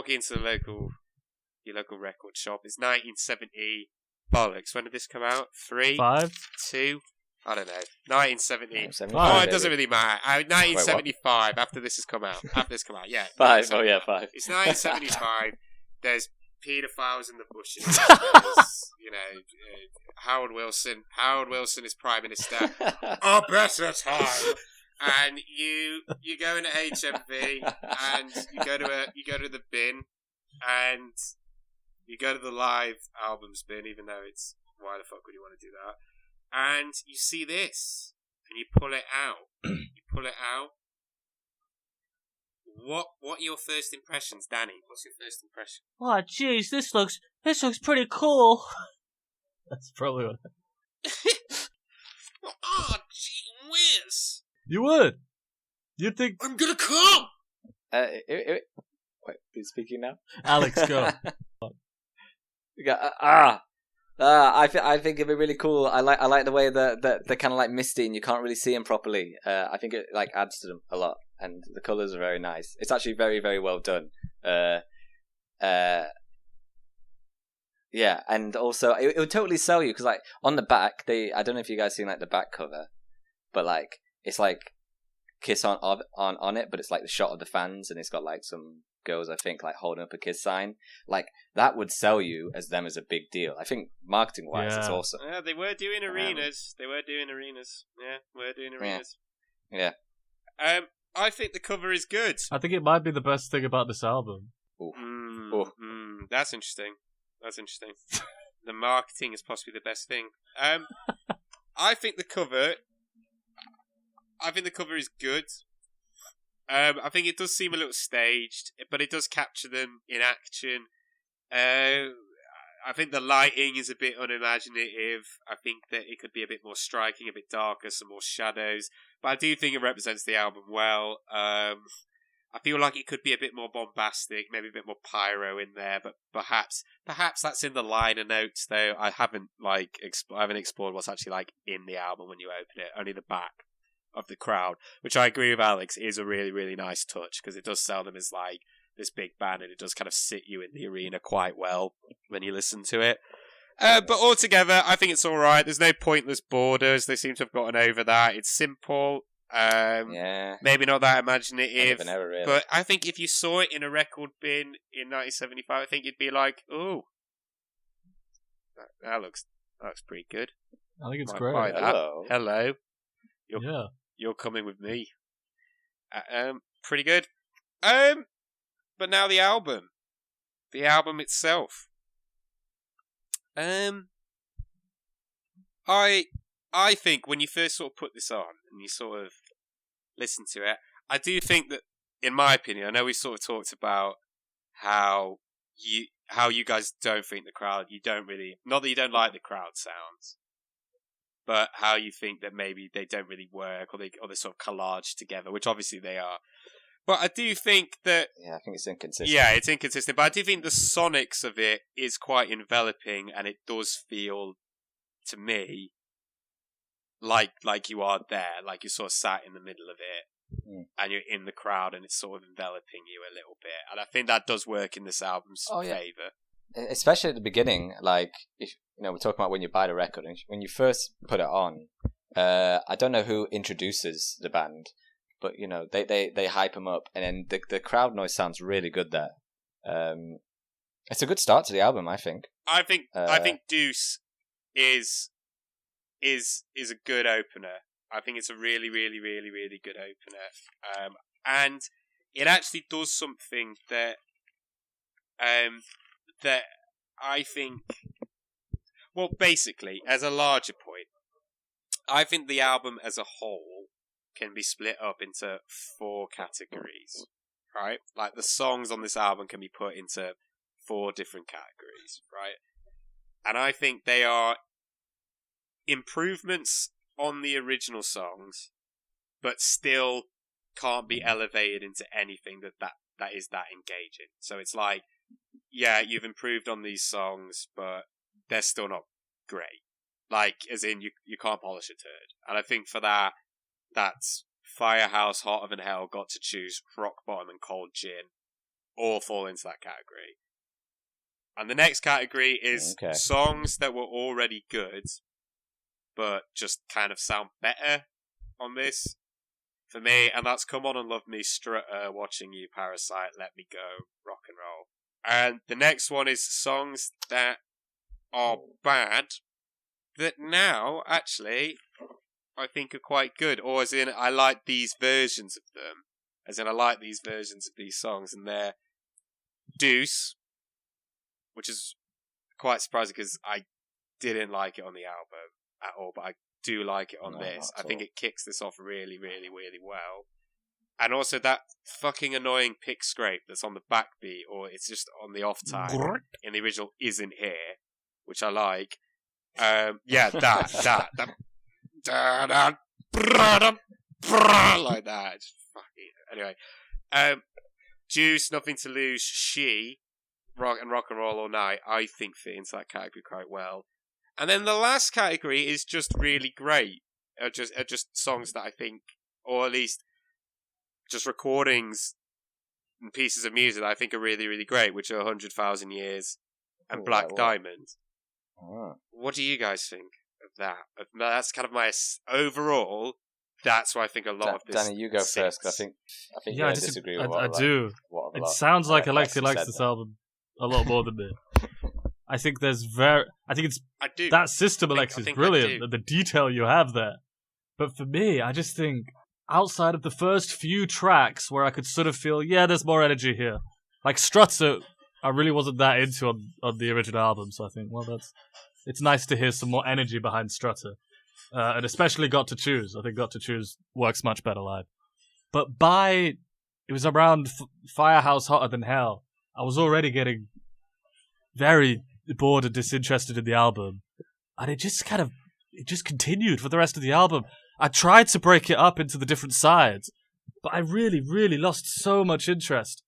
local record shop. It's 1970 bollocks. When did this come out? 3? 5? 2? I don't know. 1970. Oh, it doesn't really matter. 1975. After this has come out. Yeah. 5. Oh yeah, 5. It's 1975. There's paedophiles in the bushes. Howard Wilson. Howard Wilson is Prime Minister. Oh, better time. And you go into HMV and you go to the bin and you go to the live albums bin, even though it's, why the fuck would you want to do that? And you see this, and you pull it out. What are your first impressions, Danny? What's your first impression? Oh, jeez, this looks pretty cool. That's probably what. Oh, gee whiz! You would. You'd think I'm gonna come. Wait, who's speaking now? Alex, go. I think it'd be really cool. I like the way that they're kind of like misty and you can't really see them properly. I think it like adds to them a lot, and the colours are very nice. It's actually very, very well done. Yeah, and also it would totally sell you because like on the back, I don't know if you guys seen like the back cover, but like it's like Kiss on it, but it's like the shot of the fans and it's got like some girls, I think, like holding up a Kiss sign. Like that would sell you as them as a big deal. I think marketing wise, it's awesome. Yeah, they were doing arenas. Yeah. I think the cover is good. I think it might be the best thing about this album. That's interesting. The marketing is possibly the best thing. I think the cover is good. I think it does seem a little staged, but it does capture them in action. I think the lighting is a bit unimaginative. I think that it could be a bit more striking, a bit darker, some more shadows. But I do think it represents the album well. I feel like it could be a bit more bombastic, maybe a bit more pyro in there. But perhaps that's in the liner notes, though. I haven't explored what's actually like in the album when you open it. Only the back of the crowd, which I agree with Alex is a really, really nice touch because it does sell them as like this big band and it does kind of sit you in the arena quite well when you listen to it. But altogether, I think it's all right. There's no pointless borders. They seem to have gotten over that. It's simple. Maybe not that imaginative. Really. But I think if you saw it in a record bin in 1975, I think you'd be like, "Ooh, that looks pretty good." I think it's great. Hello. You're coming with me. Pretty good. But now the album itself. I think when you first sort of put this on and you sort of listen to it, I do think that, in my opinion, I know we sort of talked about how how you guys don't think you don't really, not that you don't like the crowd sounds, but how you think that maybe they don't really work, or they sort of collage together, which obviously they are. But I do think that... Yeah, I think it's inconsistent. Yeah, it's inconsistent, but I do think the sonics of it is quite enveloping, and it does feel, to me, like you are there, like you're sort of sat in the middle of it, and you're in the crowd, and it's sort of enveloping you a little bit. And I think that does work in this album's favour. Especially at the beginning, like, if, we're talking about when you buy the record, and when you first put it on, I don't know who introduces the band, but, they hype them up, and then the crowd noise sounds really good there. It's a good start to the album, I think. I think Deuce is a good opener. I think it's a really, really, really, really good opener. And it actually does something that that I think... Well, basically, as a larger point, I think the album as a whole can be split up into 4 categories, right? Like, the songs on this album can be put into 4 different categories, right? And I think they are improvements on the original songs, but still can't be elevated into anything that is that engaging. So it's like, yeah, you've improved on these songs, but they're still not great. Like, as in, you can't polish a turd. And I think for that's Firehouse, Hotter Than Hell, Got to Choose, Rock Bottom, and Cold Gin all fall into that category. And the next category is songs that were already good, but just kind of sound better on this, for me. And that's Come On and Love Me, Strutter, Watching You, Parasite, Let Me Go, Rock and Roll. And the next one is songs that are bad, that now, actually, I think are quite good. Or as in, I like these versions of them. As in, I like these versions of these songs. And they're Deuce, which is quite surprising because I didn't like it on the album at all, but I do like it on this. I think it kicks this off really, really, really well. And also that fucking annoying pick scrape that's on the backbeat, or it's just on the off time in the original, isn't here, which I like. Like that. Just fucking... Anyway, Juice, Nothing to Lose, She, Rock and Roll All Night, I think fit into that category quite well. And then the last category is just really great. Just songs that I think, or at least just recordings and pieces of music that I think are really, really great, which are 100,000 Years and Black Diamond. What do you guys think of that? That's kind of my overall. That's why I think a lot of this. Danny, you go first, because I think I disagree with what I do. It sounds like Alexei likes this album a lot more than me. I think that system, Alexei, is brilliant. The detail you have there. But for me, I just think outside of the first few tracks where I could sort of feel, there's more energy here. Like Strutter, I really wasn't that into on the original album, so I think, it's nice to hear some more energy behind Strutter. And especially Got to Choose. I think Got to Choose works much better live. But it was around Firehouse, Hotter Than Hell, I was already getting very bored and disinterested in the album. And it just continued for the rest of the album. I tried to break it up into the different sides, but I really, really lost so much interest.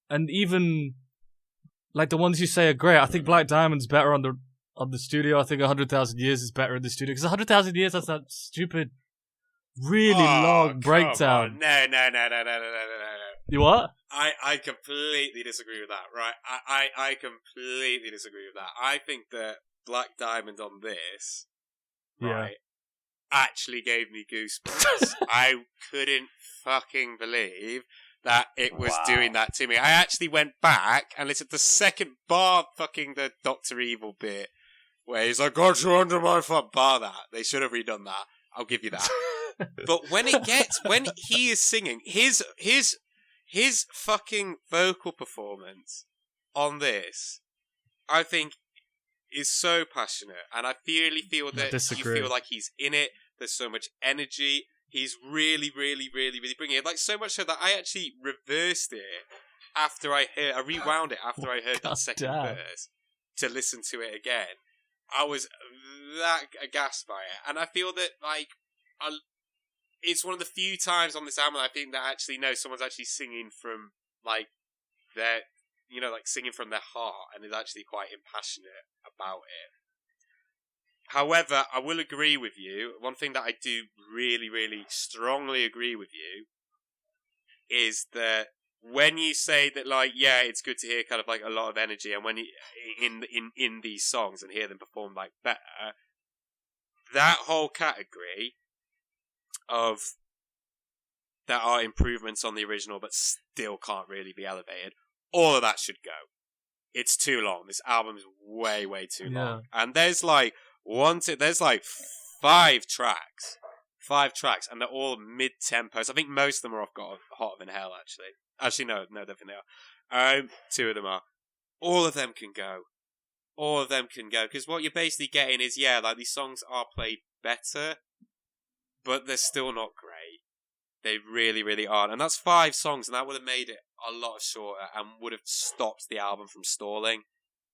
And even, like, the ones you say are great, I think Black Diamond's better on the studio. I think 100,000 Years is better in the studio. Because 100,000 Years has that stupid, really long breakdown. No. You what? I completely disagree with that, right? I completely disagree with that. I think that Black Diamond on this, right, actually gave me goosebumps. I couldn't fucking believe that it was doing that to me. I actually went back and listened to the second bar, fucking the Dr. Evil bit, where he's like, "Got you under my foot." Bar that. They should have redone that. I'll give you that. But when he is singing, his fucking vocal performance on this, I think, is so passionate, and I really feel that you feel like he's in it. There's so much energy. He's really, really, really, really bringing it. Like, so much so that I actually reversed it after I rewound it after I heard God that second damn. verse to listen to it again. I was that aghast by it, and I feel that it's one of the few times on this album I think that actually someone's actually singing from like their, like singing from their heart and is actually quite impassionate about it. However, I will agree with you. One thing that I do really, really strongly agree with you is that when you say that, like, yeah, it's good to hear kind of like a lot of energy, and when you in these songs and hear them perform like better, that whole category of that are improvements on the original but still can't really be elevated, all of that should go. It's too long. This album is way, way too long, and there's like there's like five tracks, and they're all mid tempos. I think most of them are off got Hotter Than Hell. Actually, no, definitely are. Two of them are. All of them can go. Because what you're basically getting is, like these songs are played better, but they're still not great. They really, really aren't. And that's 5 songs, and that would have made it a lot shorter and would have stopped the album from stalling.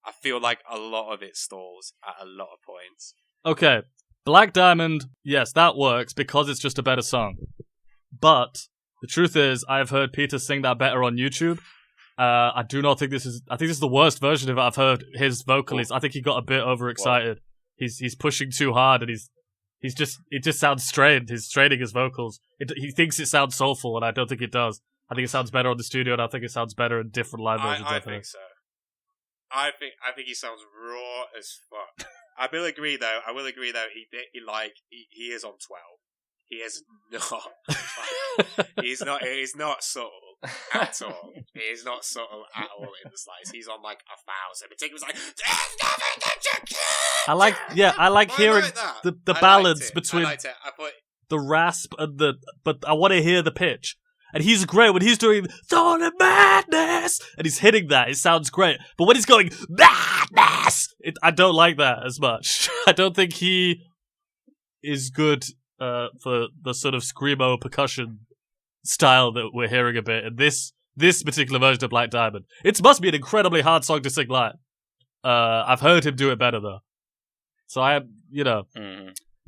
I feel like a lot of it stalls at a lot of points. Okay, Black Diamond, yes, that works because it's just a better song. But the truth is, I've heard Peter sing that better on YouTube. I do not think this is... I think this is the worst version of it I've heard his vocalist. I think he got a bit overexcited. He's pushing too hard, and he's just... It just sounds strained. He's straining his vocals. He thinks it sounds soulful, and I don't think it does. I think it sounds better on the studio, and I think it sounds better in different live versions. I think so. I think he sounds raw as fuck. I will agree though. He is on 12. He is not. He's not subtle at all. He is not subtle at all in the slice. He's on like 1,000. It was like. I like hearing the balance between the rasp and but I want to hear the pitch. And he's great when he's doing Thorn of Madness, and he's hitting that. It sounds great. But when he's going Madness, I don't like that as much. I don't think he is good for the sort of screamo percussion style that we're hearing a bit in this particular version of Black Diamond. It must be an incredibly hard song to sing live. I've heard him do it better though. So I am,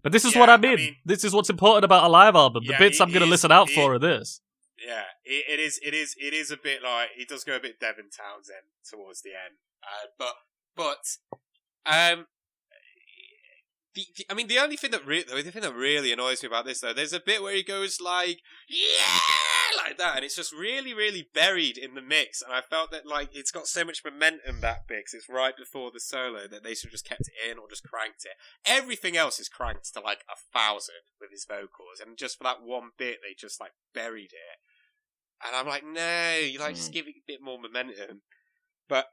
But this is what I mean. This is what's important about a live album. The bits I'm going to listen out for are this. Yeah, it is a bit like, he does go a bit Devin Townsend towards the end. The only thing that really annoys me about this though, there's a bit where he goes like, yeah, like that, and it's just really, really buried in the mix. And I felt that like it's got so much momentum, that bit, 'cause it's right before the solo, that they should have just kept it in or just cranked it. Everything else is cranked to like 1,000 with his vocals, and just for that one bit, they just like buried it. And I'm like, no, you like just give it a bit more momentum. But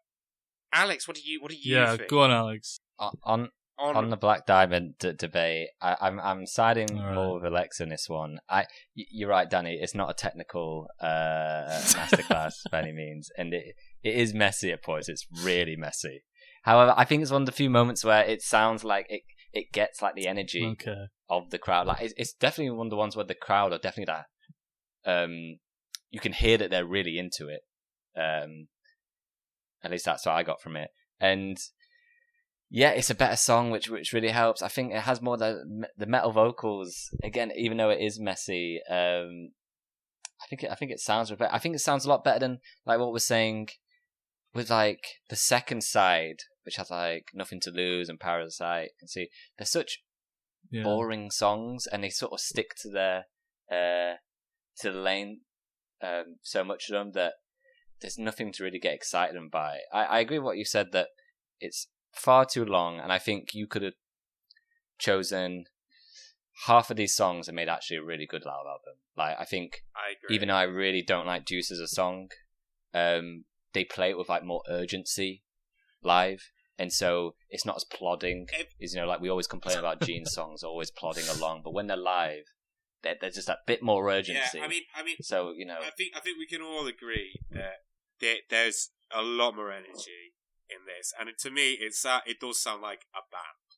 Alex, what do you think? Yeah, go on, Alex. On the Black Diamond debate, I'm siding more with Alexei in this one. You're right, Danny. It's not a technical masterclass by any means, and it is messy at points. It's really messy. However, I think it's one of the few moments where it sounds like it gets like the energy of the crowd. Like it's definitely one of the ones where the crowd are definitely that. You can hear that they're really into it. At least that's what I got from it, and. Yeah, it's a better song, which really helps. I think it has more the metal vocals again, even though it is messy. I think it sounds better. I think it sounds a lot better than like what we're saying with like the second side, which has like Nothing to Lose and Parasite. And see, they're such boring songs, and they sort of stick to the lane so much of them that there's nothing to really get excited by. I agree with what you said that it's far too long, and I think you could have chosen half of these songs and made actually a really good live album. Like I think, even though I really don't like Juice as a song, they play it with like more urgency live, and so it's not as plodding. Like we always complain about Gene's songs always plodding along, but when they're live, there's just that bit more urgency. Yeah, I mean, so I think we can all agree that there's a lot more energy in this, and to me it does sound like a band.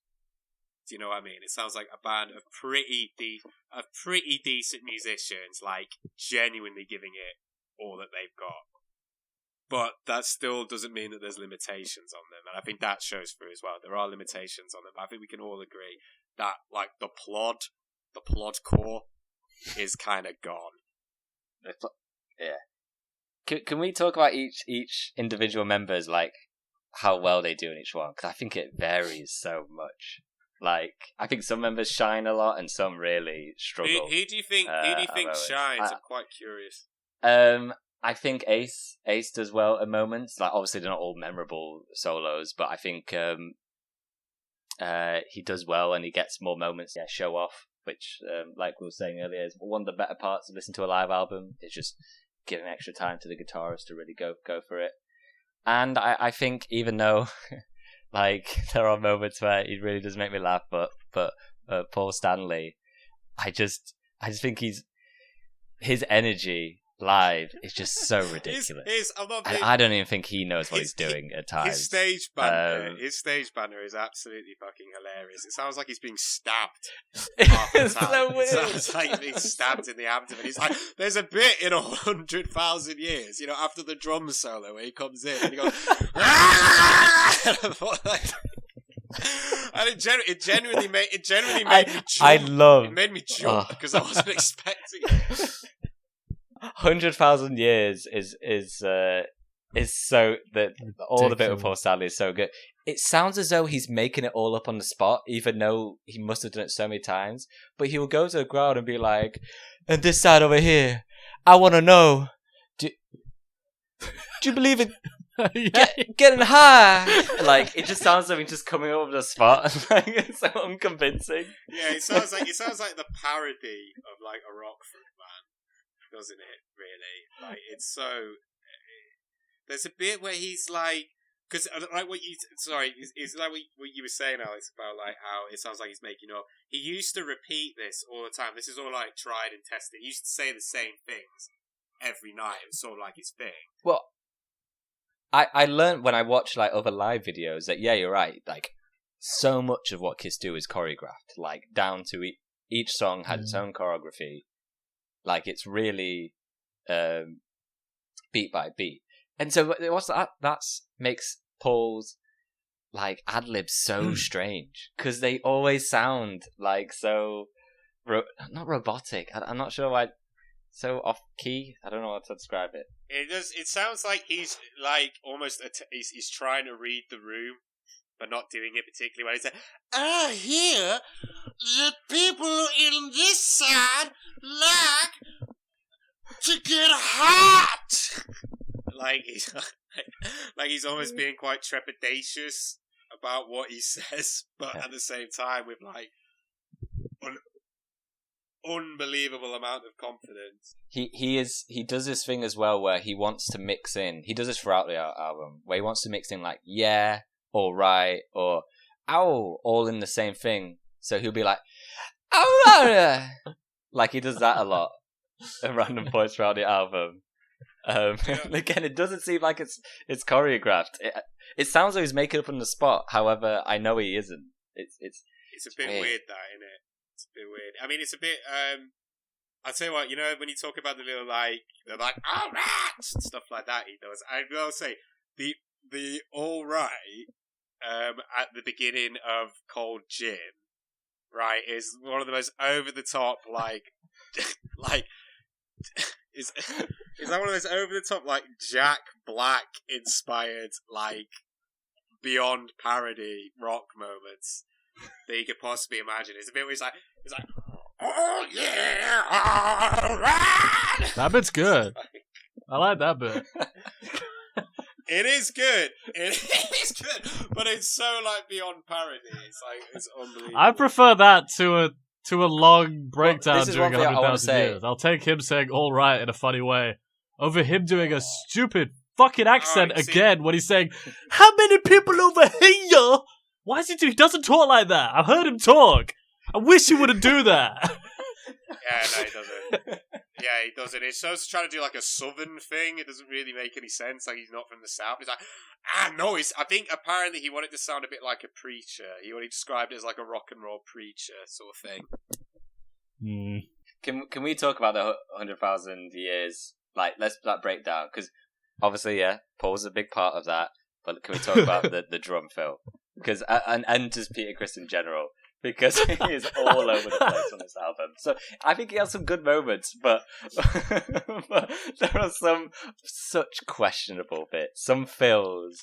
Do you know what I mean? It sounds like a band of pretty decent musicians, like genuinely giving it all that they've got. But that still doesn't mean that there's limitations on them, and I think that shows through as well. There are limitations on them. I think we can all agree that, like, the plot core is kind of gone. Yeah. Can we talk about each individual members, like how well they do in each one? Because I think it varies so much. Like, I think some members shine a lot, and some really struggle. Who do you think? Who do you think shines? I'm quite curious. I think Ace does well at moments. Like, obviously they're not all memorable solos, but I think he does well, and he gets more moments. Yeah, show off, which, like we were saying earlier, is one of the better parts of listening to a live album. Is just giving extra time to the guitarist to really go for it. And I think, even though like there are moments where he really does make me laugh, but Paul Stanley, I just think his energy live is just so ridiculous. I don't even think he knows what he's doing at times. His stage banner is absolutely fucking hilarious. It sounds like he's being stabbed. It's so weird. It sounds like he's being stabbed in the abdomen. He's like, there's a bit in 100,000 Years, after the drum solo where he comes in and he goes, and it genuinely made me jump. It made me jump because I wasn't expecting it. 100,000 Years is so that all the bit of Paul Stanley is so good. It sounds as though he's making it all up on the spot, even though he must have done it so many times. But he will go to the crowd and be like, "And this side over here, I want to know, do you believe in getting high?" Like, it just sounds like he's just coming over the spot. Like, it's so unconvincing. Yeah, it sounds like the parody of like a rock frontman, doesn't it? Really, like, it's so. There's a bit where he's like, because like it's like what you were saying, Alex, about like how it sounds like he's making up. He used to repeat this all the time. This is all like tried and tested. He used to say the same things every night. It was sort of like his thing. Well, I learned when I watched like other live videos that, yeah, you're right. Like, so much of what Kiss do is choreographed, like down to each song has its own choreography. Like, it's really beat by beat. And so what's that makes Paul's like ad-libs so strange, because they always sound like so not robotic. I'm not sure why. So off key. I don't know how to describe it. It sounds like he's like almost he's trying to read the room, but not doing it particularly well. He's like, "I hear the people in this side like to get hot." Like he's almost being quite trepidatious about what he says, but at the same time with like unbelievable amount of confidence. He does this thing as well where he wants to mix in. He does this throughout the album where he wants to mix in like, yeah, all right, or ow, all in the same thing. So he'll be like, ow, like he does that a lot at random points throughout the album. Again, it doesn't seem like it's choreographed. It sounds like he's making it up on the spot. However, I know he isn't. It's a bit weird, that, isn't it? It's a bit weird. I mean, it's a bit. I'll tell you what. When you talk about the little like, they're like, all right, stuff like that. He does. I will say the all right at the beginning of Cold Gin, right, is one of the most over the top like Is that one of those over the top like Jack Black inspired like beyond parody rock moments that you could possibly imagine? It's a bit where he's like, oh yeah, all right. That bit's good. I like that bit. It is good. It is good, but it's so like beyond parody. It's unbelievable. I prefer that to a long breakdown during one thing 100,000 Years. I'll take him saying all right in a funny way over him doing a stupid fucking accent again when he's saying, how many people over here? Why is he doesn't talk like that. I've heard him talk. I wish he wouldn't do that. Yeah, no, he doesn't. Yeah, he doesn't. He's just trying to do like a southern thing. It doesn't really make any sense. Like, he's not from the south. He's like, no, I think apparently he wanted to sound a bit like a preacher. He described it as like a rock and roll preacher sort of thing. Can we talk about the 100,000 Years? Like, let's break down, because obviously, yeah, Paul's a big part of that. But can we talk about the drum fill? Because and just Peter Criss in general, because he is all over the place on this album. So I think he has some good moments, but but there are some such questionable bits, some fills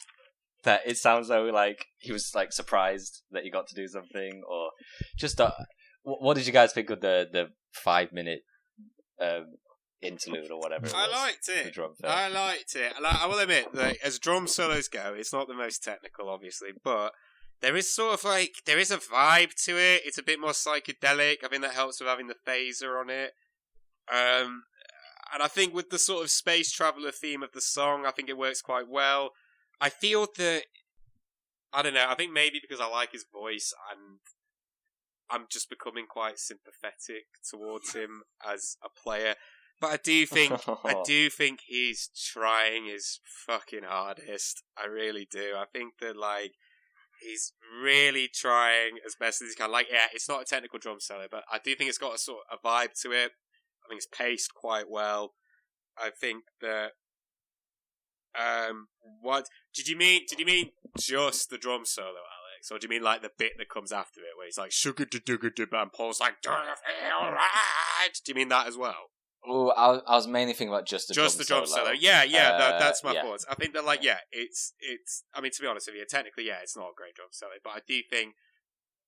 that it sounds like he was like surprised that he got to do something, or just what did you guys think of the 5-minute interlude or whatever? I liked it. The drum fill. I liked it. I will admit that as drum solos go, it's not the most technical, obviously, but there is sort of like there is a vibe to it. It's a bit more psychedelic. I think that helps with having the phaser on it. And I think with the sort of space traveler theme of the song, I think it works quite well. I feel that I don't know. I think maybe because I like his voice and I'm just becoming quite sympathetic towards him as a player. But I do think he's trying his fucking hardest. I really do. I think that like he's really trying as best as he can. Like, yeah, it's not a technical drum solo, but I do think it's got a sort of a vibe to it. I think it's paced quite well. I think that what did you mean? Did you mean just the drum solo, Alex, or do you mean like the bit that comes after it, where he's like sugar do and Paul's like, do you feel right? Do you mean that as well? Oh, I was mainly thinking about just the drum solo. Yeah, that's my thoughts. I think that like it's. I mean, to be honest with you, technically, it's not a great drum solo, but I do think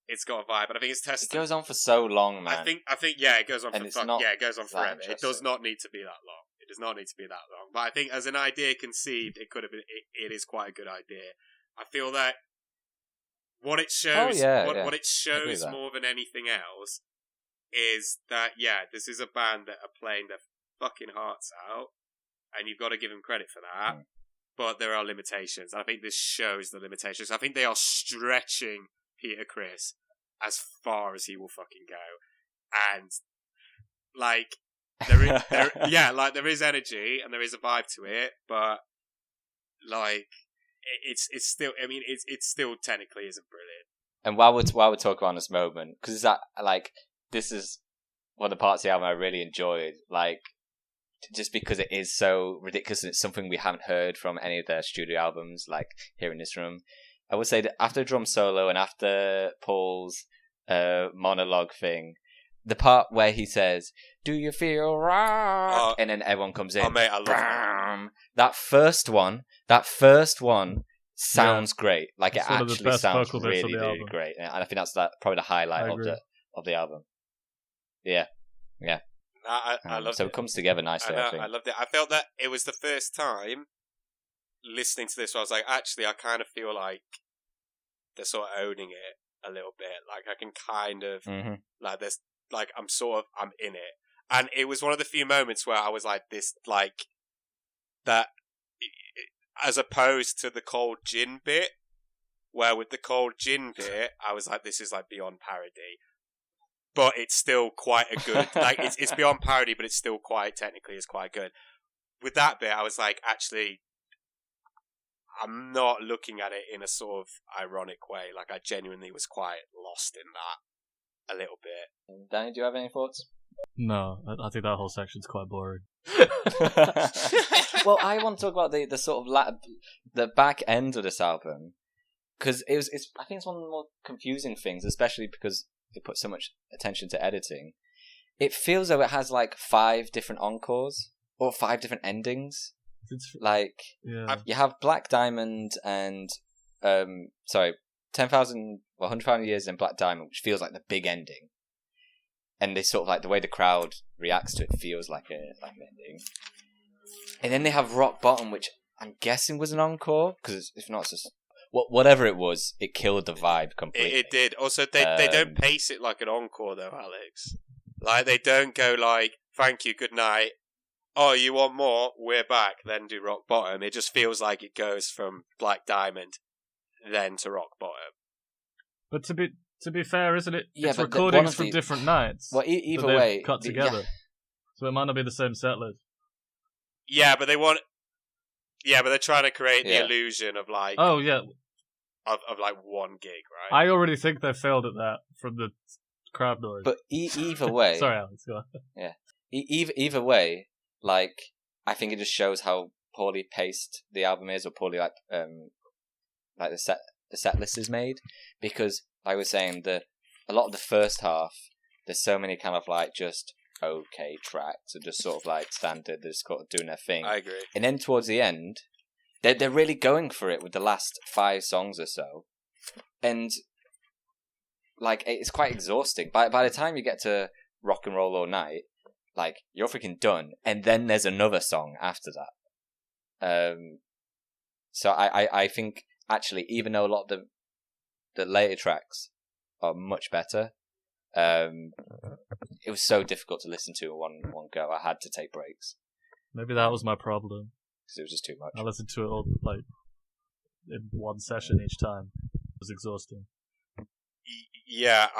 it's got a vibe, and I think it's tested. It goes on for so long, man. I think it goes on and for it goes on forever. It does not need to be that long. It does not need to be that long. But I think as an idea conceived, it could have been. It is quite a good idea. I feel that what it shows, what it shows more than anything else, is that this is a band that are playing their fucking hearts out, and you've got to give them credit for that. But there are limitations, and I think this shows the limitations. I think they are stretching Peter Criss as far as he will fucking go, and like there is energy and there is a vibe to it, but like it's still. I mean, it's still technically isn't brilliant. And while we're talking about this moment, because that like this is one of the parts of the album I really enjoyed, like just because it is so ridiculous and it's something we haven't heard from any of their studio albums, like here in this room. I would say that after drum solo and after Paul's monologue thing, the part where he says, "Do you feel right?" and then everyone comes in. Oh mate, I love that. That first one sounds great. Like it's it actually sounds really great, and I think that's probably the highlight of the album. Yeah. I loved it. So it comes together nicely. I think. I loved it. I felt that it was the first time listening to this where I was like, actually, I kind of feel like they're sort of owning it a little bit. Like I can kind of like this. Like I'm in it, and it was one of the few moments where I was like this, like that, as opposed to the cold gin bit, where with the cold gin bit, I was like, this is like beyond parody, but it's still quite a good, like it's beyond parody, but it's still technically is quite good. With that bit, I was like, actually, I'm not looking at it in a sort of ironic way. Like I genuinely was quite lost in that. A little bit. Danny, do you have any thoughts? No, I think that whole section's quite boring. Well, I want to talk about the sort of the back end of this album, because it's I think it's one of the more confusing things, especially because they put so much attention to editing. It feels though it has like 5 different encores or 5 different endings. Like you have Black Diamond and 100,000 Years in Black Diamond, which feels like the big ending, and they sort of like the way the crowd reacts to it feels like an ending. And then they have Rock Bottom, which I'm guessing was an encore, because if not, it's just whatever it was, it killed the vibe completely. It did. Also, they don't pace it like an encore though, Alex. Like they don't go like, "Thank you, good night." Oh, you want more? We're back. Then do Rock Bottom. It just feels like it goes from Black Diamond then to Rock Bottom. But to be fair, isn't it? Yeah, it's recordings from different nights. Well, either way, cut together, so it might not be the same set list. Yeah, but they're trying to create the illusion of like. Oh yeah. Of like one gig, right? I already think they failed at that from the crowd noise. But either way, sorry, Alex. Go on. Yeah. Either way, like I think it just shows how poorly paced the album is, or poorly like the set list is made, because like I was saying, a lot of the first half, there's so many kind of like just okay tracks, or just sort of like standard, they're just sort of doing their thing. I agree. And then towards the end, they're really going for it with the last 5 songs or so, and like it's quite exhausting. By the time you get to Rock and Roll All Night, like you're freaking done, and then there's another song after that. So I think actually, even though a lot of the later tracks are much better, it was so difficult to listen to in one go. I had to take breaks. Maybe that was my problem. Because it was just too much. I listened to it all like in one session each time. It was exhausting. Yeah,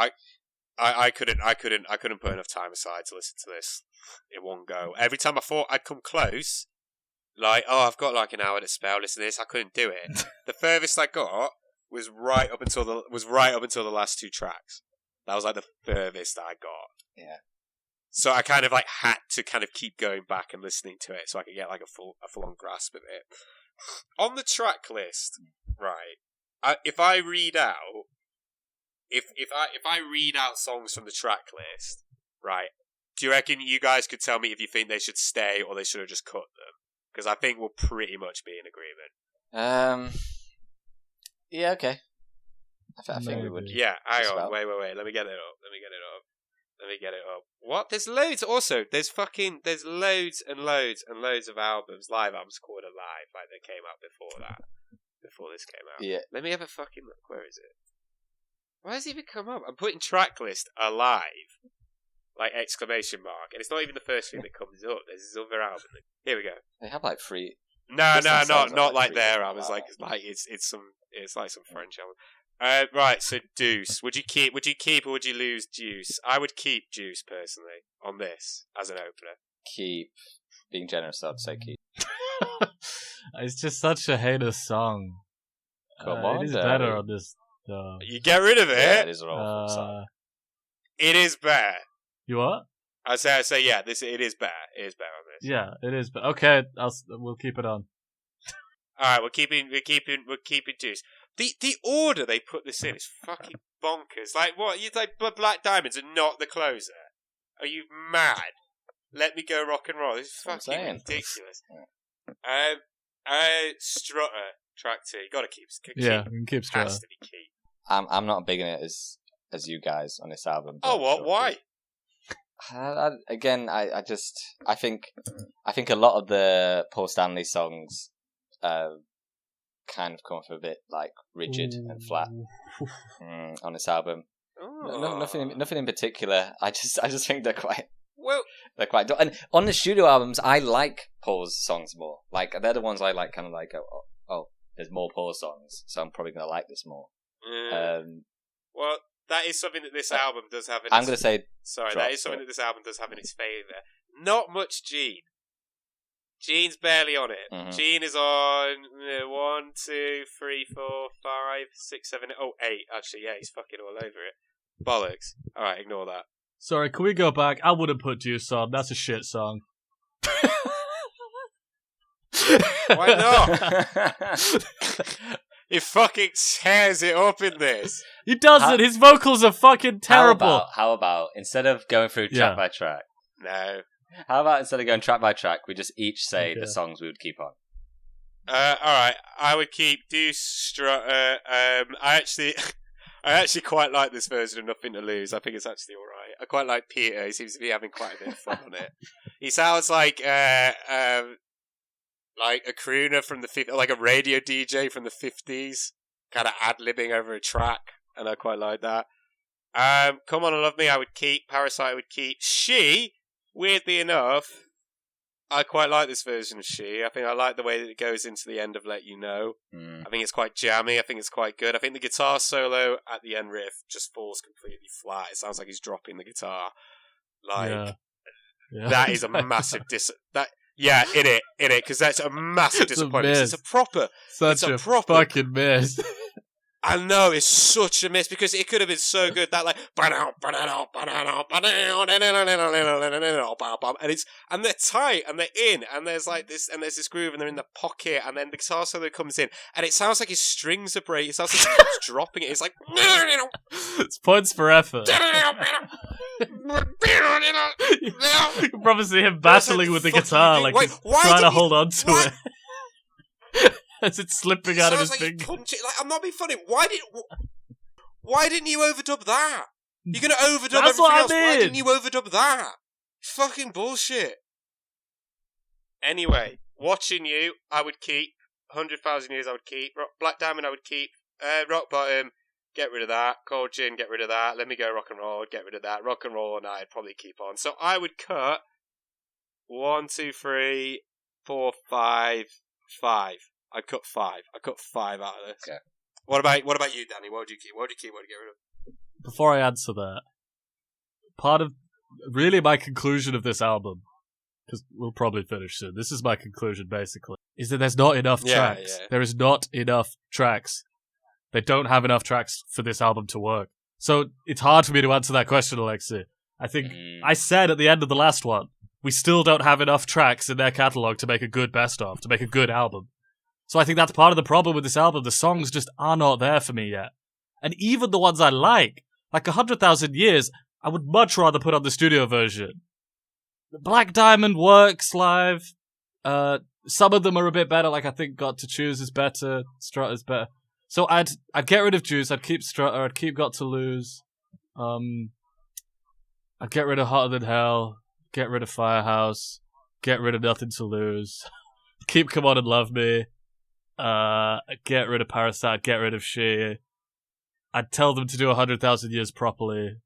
I couldn't put enough time aside to listen to this in one go. Every time I thought I'd come close, like, oh, I've got like an hour to spare, listen to this, I couldn't do it. The furthest I got was right up until the last 2 tracks. That was like the furthest I got. Yeah. So I kind of like had to kind of keep going back and listening to it so I could get like a full on grasp of it. On the track list, right? If I read out songs from the track list, right? Do you reckon you guys could tell me if you think they should stay or they should have just cut them? Because I think we'll pretty much be in agreement. Yeah, okay. I think we would. Yeah, hang on. Wait. Let me get it up. What? There's loads. Also, there's loads and loads and loads of albums, live albums called Alive, like they came out before this came out. Yeah. Let me have a fucking look. Where is it? Why has it even come up? I'm putting track list Alive, like exclamation mark, and it's not even the first thing that comes up. There's this other album. Here we go. They have like 3. No, not like 3 their albums. Like it's like some French album. Right, so Deuce. Would you keep or would you lose Deuce? I would keep Deuce personally on this as an opener. Keep. Being generous, I'd say keep. It's just such a heinous song. Come on, it is better on this. You get rid of it. Yeah, it is an awful song. It is better. You what? I say yeah. It is better. It is better on this. Yeah, it is. But okay, we'll keep it on. All right, we're keeping Deuce. The order they put this in is fucking bonkers. Like what? You like Black Diamonds and not the closer? Are you mad? Let Me Go Rock and Roll. This is fucking ridiculous. Strutter track 2. You gotta keep. Yeah, we can keep Strutter. Has to be key. I'm not big in it as you guys on this album. Oh, what? Sure. Why? I think a lot of the Paul Stanley songs kind of come off a bit like rigid and flat on this album. Nothing in particular. I just think they're quite dull. And on the studio albums, I like Paul's songs more. Like they're the ones I like. Kind of like oh, there's more Paul songs, so I'm probably gonna like this more. Well, that is something that this album does have. I'm going to say... that is something that this album does have in its favour. Not much Gene. Gene's barely on it. Mm-hmm. Gene is on 1, 2, 3, 4, 5, 6, 7, 8. Actually, yeah, he's fucking all over it. Bollocks. Alright, ignore that. Sorry, can we go back? I wouldn't put Deuce on. That's a shit song. Why not? He fucking tears it up in this. He doesn't. His vocals are fucking terrible. How about instead of going through track by track? No. How about instead of going track by track, we just each say the songs we would keep on? Alright, I would keep Deuce, Strutter. I actually quite like this version of Nothing to Lose. I think it's actually alright. I quite like Peter. He seems to be having quite a bit of fun on it. He sounds like a crooner from the 50s, like a radio DJ from the 50s, kind of ad-libbing over a track, and I quite like that. Come On and Love Me, I would keep. Parasite, I would keep. She, weirdly enough, I quite like this version of She. I think I like the way that it goes into the end of Let You Know. I think it's quite jammy. I think it's quite good. I think the guitar solo at the end riff just falls completely flat. It sounds like he's dropping the guitar. That is a massive Yeah, in it, because that's a massive disappointment. It's a proper fucking miss. I know, it's such a miss because it could have been so good. That like, and they're tight and they're in, and there's this groove, and they're in the pocket, and then the guitar solo comes in, and it sounds like his strings are breaking. It sounds like he keeps dropping it. It's like it's points for effort. You can probably see him battling with the guitar, like he's trying to hold on to it. As it's slipping out of his finger. Like, I'm not being funny. Why didn't you overdub that? You're gonna overdub everything else. Why didn't you overdub that? Fucking bullshit. Anyway, watching you, I would keep 100,000 Years. I would keep Black Diamond. I would keep Rock Bottom. Get rid of that. Cold Gin. Get rid of that. Let Me Go Rock and Roll. Get rid of that. Rock and Roll All Night. I'd probably keep on. So I would cut 1, 2, 3, 4, 5. I'd cut 5. I cut 5 out of this. Okay. What about you, Danny? What would you keep? What would you keep? What would you get rid of? Before I answer that, part of really my conclusion of this album, because we'll probably finish soon. This is my conclusion, basically, is that there's not enough tracks. Yeah. There is not enough tracks. They don't have enough tracks for this album to work. So it's hard for me to answer that question, Alexei. I think I said at the end of the last one, we still don't have enough tracks in their catalogue to make a good best-of, to make a good album. So I think that's part of the problem with this album. The songs just are not there for me yet. And even the ones I like 100,000 Years, I would much rather put on the studio version. Black Diamond works live. Some of them are a bit better, like I think Got to Choose is better, Strut is better. So I'd get rid of Juice, I'd keep Strutter, I'd keep Got to Lose. I'd get rid of Hotter Than Hell, get rid of Firehouse, get rid of Nothing to Lose, keep Come On and Love Me. Get rid of Parasite, get rid of She. I'd tell them to do 100,000 Years properly.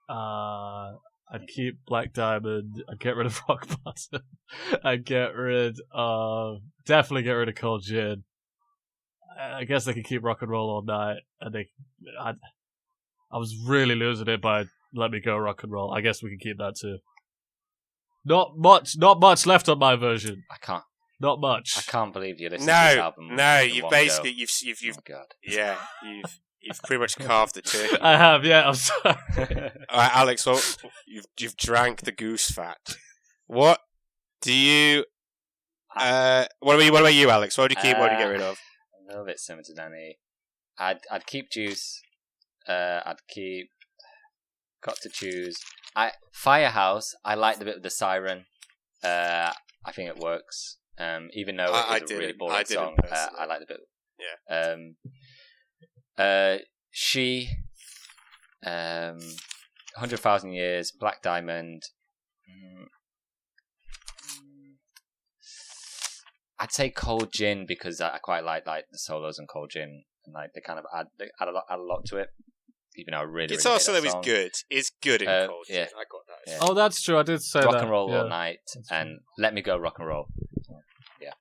I'd keep Black Diamond. I'd get rid of Rock Bottom. I'd get rid of... Definitely get rid of Cold Gin. I guess they could keep Rock and Roll All Night. And I was really losing it by Let Me Go Rock and Roll. I guess we can keep that too. Not much left on my version. I can't. Not much. I can't believe you listened to this album. No, you've basically oh God. Yeah, you've pretty much carved the turkey. I have, yeah. I'm sorry. All right, Alex. Well, you've drank the goose fat. What do you? What about you, Alex? What would you keep? What would you get rid of? A little bit similar to Danny. I'd keep Juice. I'd keep Got to Choose. Firehouse. I like the bit with the siren. I think it works. Even though it's a really boring song, I like the bit. Yeah. She, 100,000 Years, Black Diamond. I'd say Cold Gin because I quite like the solos in Cold Gin, and like they kind of add a lot to it. Even though I really guitar solo is good. It's good in Cold Gin. I got that. Yeah. Oh, that's true. I did say Rock that. and Roll All Night and Let Me Go Rock and Roll. Yeah.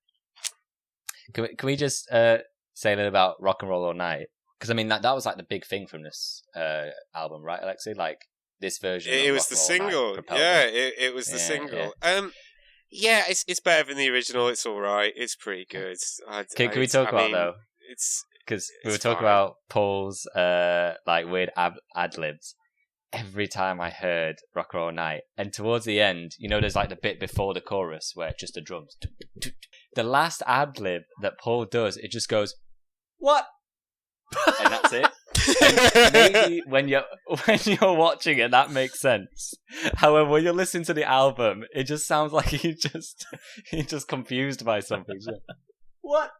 Can we just say a little about Rock and Roll All Night? Because I mean that was like the big thing from this album, right, Alexei? Like this version. It was the single. Yeah, it was the single. Yeah, it's better than the original. It's all right. It's pretty good. Can we talk about though? Because we were talking about Paul's like weird ad libs. Every time I heard Rock and Roll All Night, and towards the end, there's like the bit before the chorus where it's just the drums. The last ad lib that Paul does, it just goes, "What?" and that's it. And maybe when you're watching it, that makes sense. However, when you're listening to the album, it just sounds like he's just confused by something. So, what?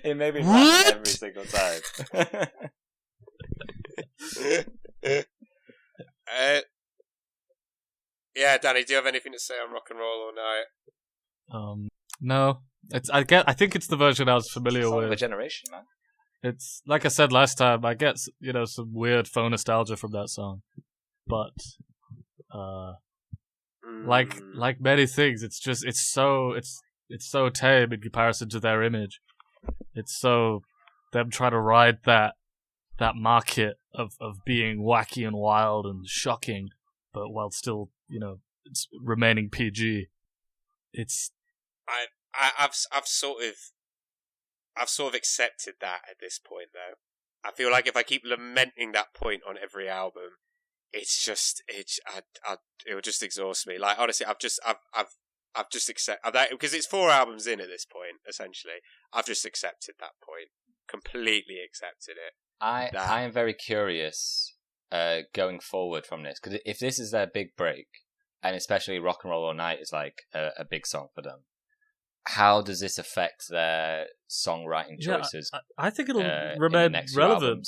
It made me laugh every single time. Yeah, Danny, do you have anything to say on Rock and Roll All Night? No. I think it's the version I was familiar with. The generation, man. It's like I said last time. I get some weird phone nostalgia from that song, but like many things, it's so tame in comparison to their image. It's so them trying to ride that market of being wacky and wild and shocking, but while still it's remaining PG. It's I've sort of I've sort of accepted that at this point, though. I feel like if I keep lamenting that point on every album, it will just exhaust me. Like, honestly, I've just accepted that, because it's 4 albums in at this point. Essentially, I've just accepted that point, completely accepted it. I am very curious going forward from this, because if this is their big break, and especially Rock and Roll All Night is like a big song for them, how does this affect their songwriting choices? Yeah, I think it'll remain relevant.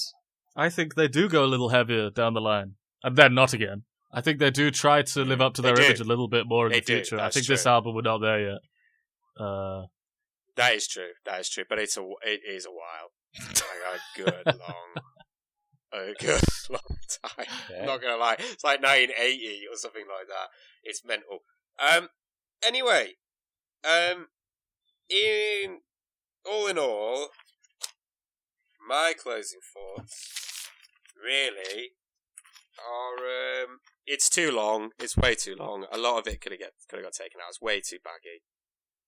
I think they do go a little heavier down the line, and then not again. I think they do try to live up to their image a little bit more in the future. I think this album we're not there yet. That is true. But it is a while. Like a good long time. Yeah. I'm not gonna lie. It's like 1980 or something like that. It's mental. Anyway, in all, my closing thoughts really are it's too long. It's way too long. A lot of it could have got taken out. It's way too baggy.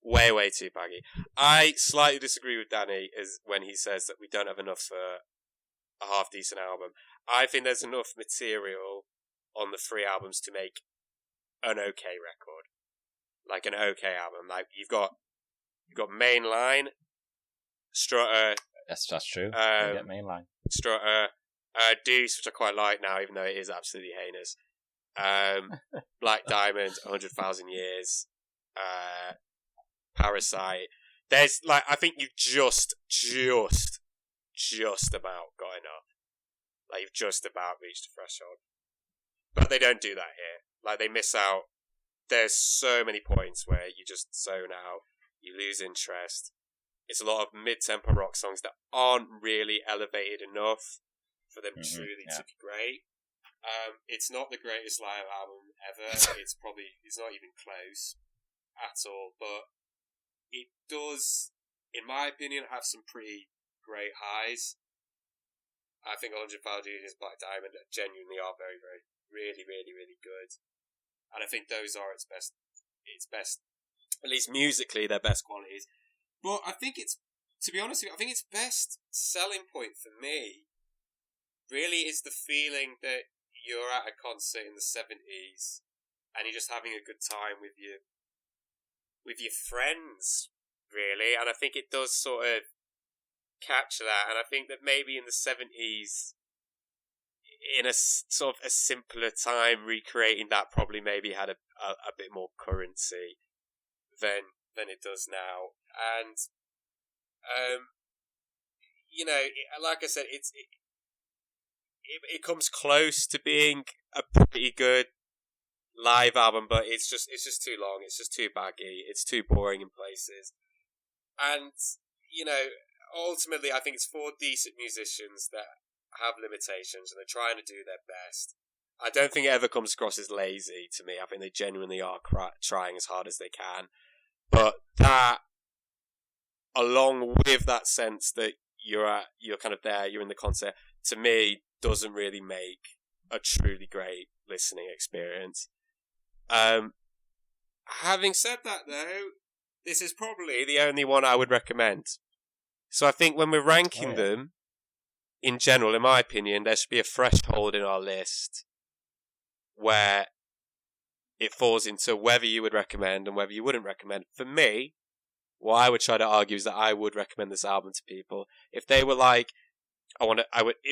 Way too baggy. I slightly disagree with Danny when he says that we don't have enough for a half decent album. I think there's enough material on the 3 albums to make an okay record, like an okay album. Like you've got Mainline, Strutter. That's true. You get Mainline, Strutter, Deuce, which I quite like now, even though it is absolutely heinous. Black Diamond, 100,000 Years, Parasite. There's like, I think you've just about got enough. Like you've just about reached the threshold. But they don't do that here. Like they miss out. There's so many points where you just zone out, you lose interest. It's a lot of mid-tempo rock songs that aren't really elevated enough for them truly to be great. It's not the greatest live album ever. It's not even close at all. But it does, in my opinion, have some pretty great highs. I think 100,000 Years, Black Diamond genuinely are very, very, really, really, really good. And I think those are its best, at least musically, their best qualities. But I think to be honest with you, I think its best selling point for me really is the feeling that you're at a concert in the 70s and you're just having a good time with your friends, really. And I think it does sort of capture that. And I think that maybe in the 70s, in a sort of a simpler time, recreating that probably maybe had a bit more currency than it does now. And like I said, it comes close to being a pretty good live album, but it's just too long. It's just too baggy. It's too boring in places. And ultimately, I think it's 4 decent musicians that have limitations and they're trying to do their best. I don't think it ever comes across as lazy to me. I think they genuinely are trying as hard as they can. But that, along with that sense that you're kind of there, you're in the concert, to me, doesn't really make a truly great listening experience. Having said that, though, this is probably the only one I would recommend. So I think when we're ranking them, in general, in my opinion, there should be a threshold in our list where it falls into whether you would recommend and whether you wouldn't recommend. For me, what I would try to argue is that I would recommend this album to people if they were like,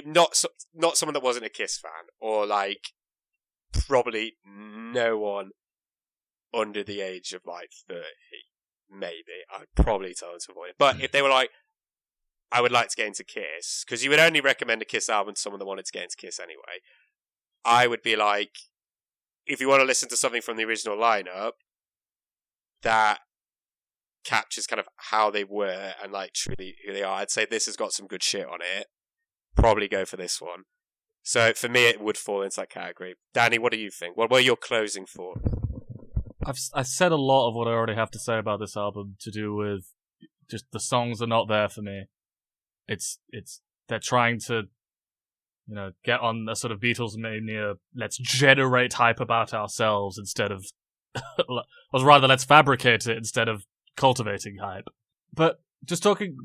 not someone that wasn't a Kiss fan, or like probably no one under the age of like 30, maybe. I'd probably tell them to avoid it. But if they were like, I would like to get into Kiss, because you would only recommend a Kiss album to someone that wanted to get into Kiss anyway. I would be like, if you want to listen to something from the original lineup that captures kind of how they were and like truly who they are, I'd say this has got some good shit on it. Probably go for this one. So for me, it would fall into that category. Danny, what do you think? What were your closing thoughts? I've said a lot of what I already have to say about this album to do with just the songs are not there for me. They're trying to, get on a sort of Beatles mania. Let's generate hype about ourselves instead of, or rather, let's fabricate it instead of cultivating hype. But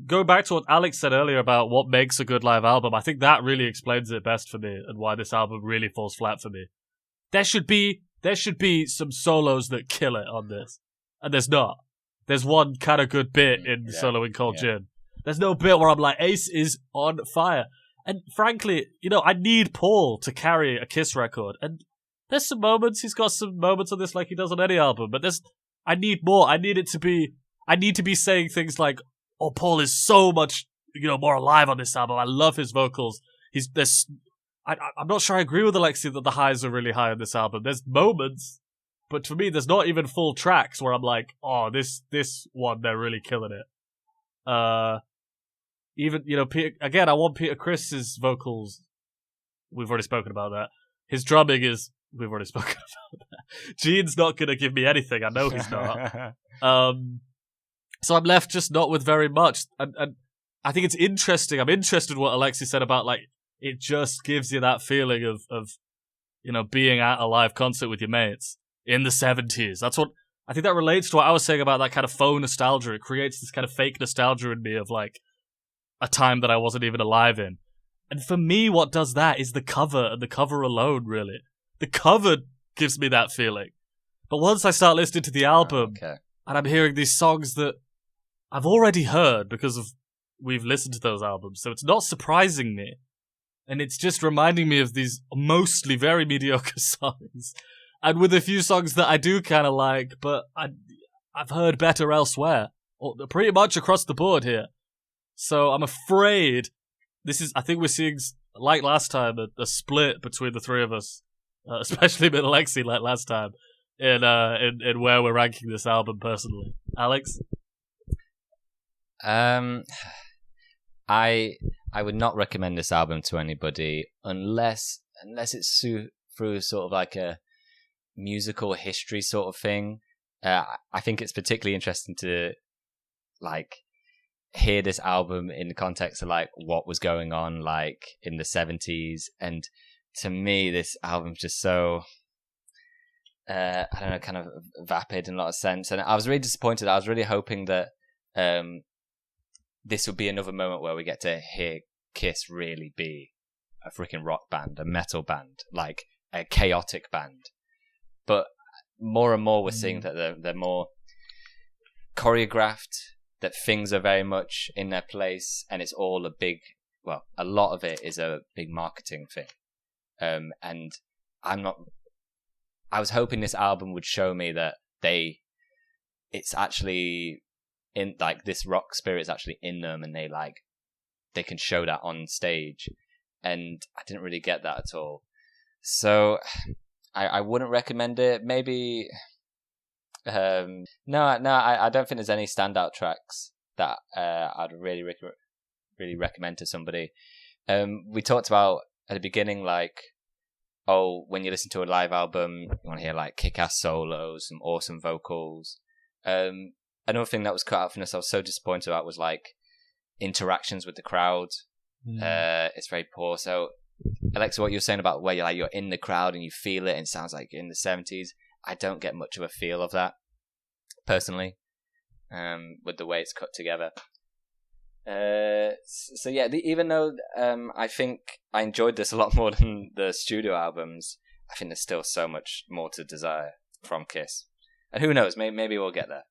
go back to what Alex said earlier about what makes a good live album, I think that really explains it best for me and why this album really falls flat for me. There should be some solos that kill it on this. And there's not. There's one kind of good bit in soloing Cold Gin. There's no bit where I'm like, Ace is on fire. And frankly, I need Paul to carry a Kiss record. And there's some moments, he's got some moments on this like he does on any album, but I need more. I need to be saying things like, oh, Paul is so much, more alive on this album. I love his vocals. I'm not sure I agree with Alexei that the highs are really high on this album. There's moments, but for me, there's not even full tracks where I'm like, oh, this one, they're really killing it. Even, Peter, again, I want Peter Criss's vocals. We've already spoken about that. His drumming is, we've already spoken about that. Gene's not going to give me anything. I know he's not. So I'm left just not with very much. And I think it's interesting. I'm interested in what Alexei said about, like, it just gives you that feeling of being at a live concert with your mates in the 70s. That's what, I think that relates to what I was saying about that kind of faux nostalgia. It creates this kind of fake nostalgia in me of, like, a time that I wasn't even alive in. And for me, what does that is the cover, and the cover alone, really. The cover gives me that feeling. But once I start listening to the album, and I'm hearing these songs that I've already heard because we've listened to those albums, so it's not surprising me. And it's just reminding me of these mostly very mediocre songs. And with a few songs that I do kind of like, but I've heard better elsewhere. Pretty much across the board here. So I'm afraid I think we're seeing, like last time, a split between the three of us, especially with Alexei like last time, in where we're ranking this album personally. Alex? I would not recommend this album to anybody unless it's through sort of like a musical history sort of thing. I think it's particularly interesting to like hear this album in the context of like what was going on like in the 70s, and to me this album's just so I don't know, kind of vapid in a lot of sense, and I was really disappointed. I was really hoping that this would be another moment where we get to hear Kiss really be a freaking rock band, a metal band, like a chaotic band. But more and more we're seeing that they're more choreographed, that things are very much in their place, and it's all a lot of it is a big marketing thing. And I was hoping this album would show me that it's actually in, like, this rock spirit is actually in them, and they can show that on stage, and I didn't really get that at all. So I wouldn't recommend it. Maybe no, I don't think there's any standout tracks that I'd really recommend to somebody. We talked about at the beginning, like, when you listen to a live album, you want to hear like kick-ass solos, some awesome vocals. Another thing that was cut out from this I was so disappointed about was like interactions with the crowd. It's very poor. So Alexa, what you were saying about where you're in the crowd and you feel it and it sounds like you're in the 70s, I don't get much of a feel of that personally, with the way it's cut together. So yeah, even though I think I enjoyed this a lot more than the studio albums, I think there's still so much more to desire from Kiss. And who knows, maybe we'll get there.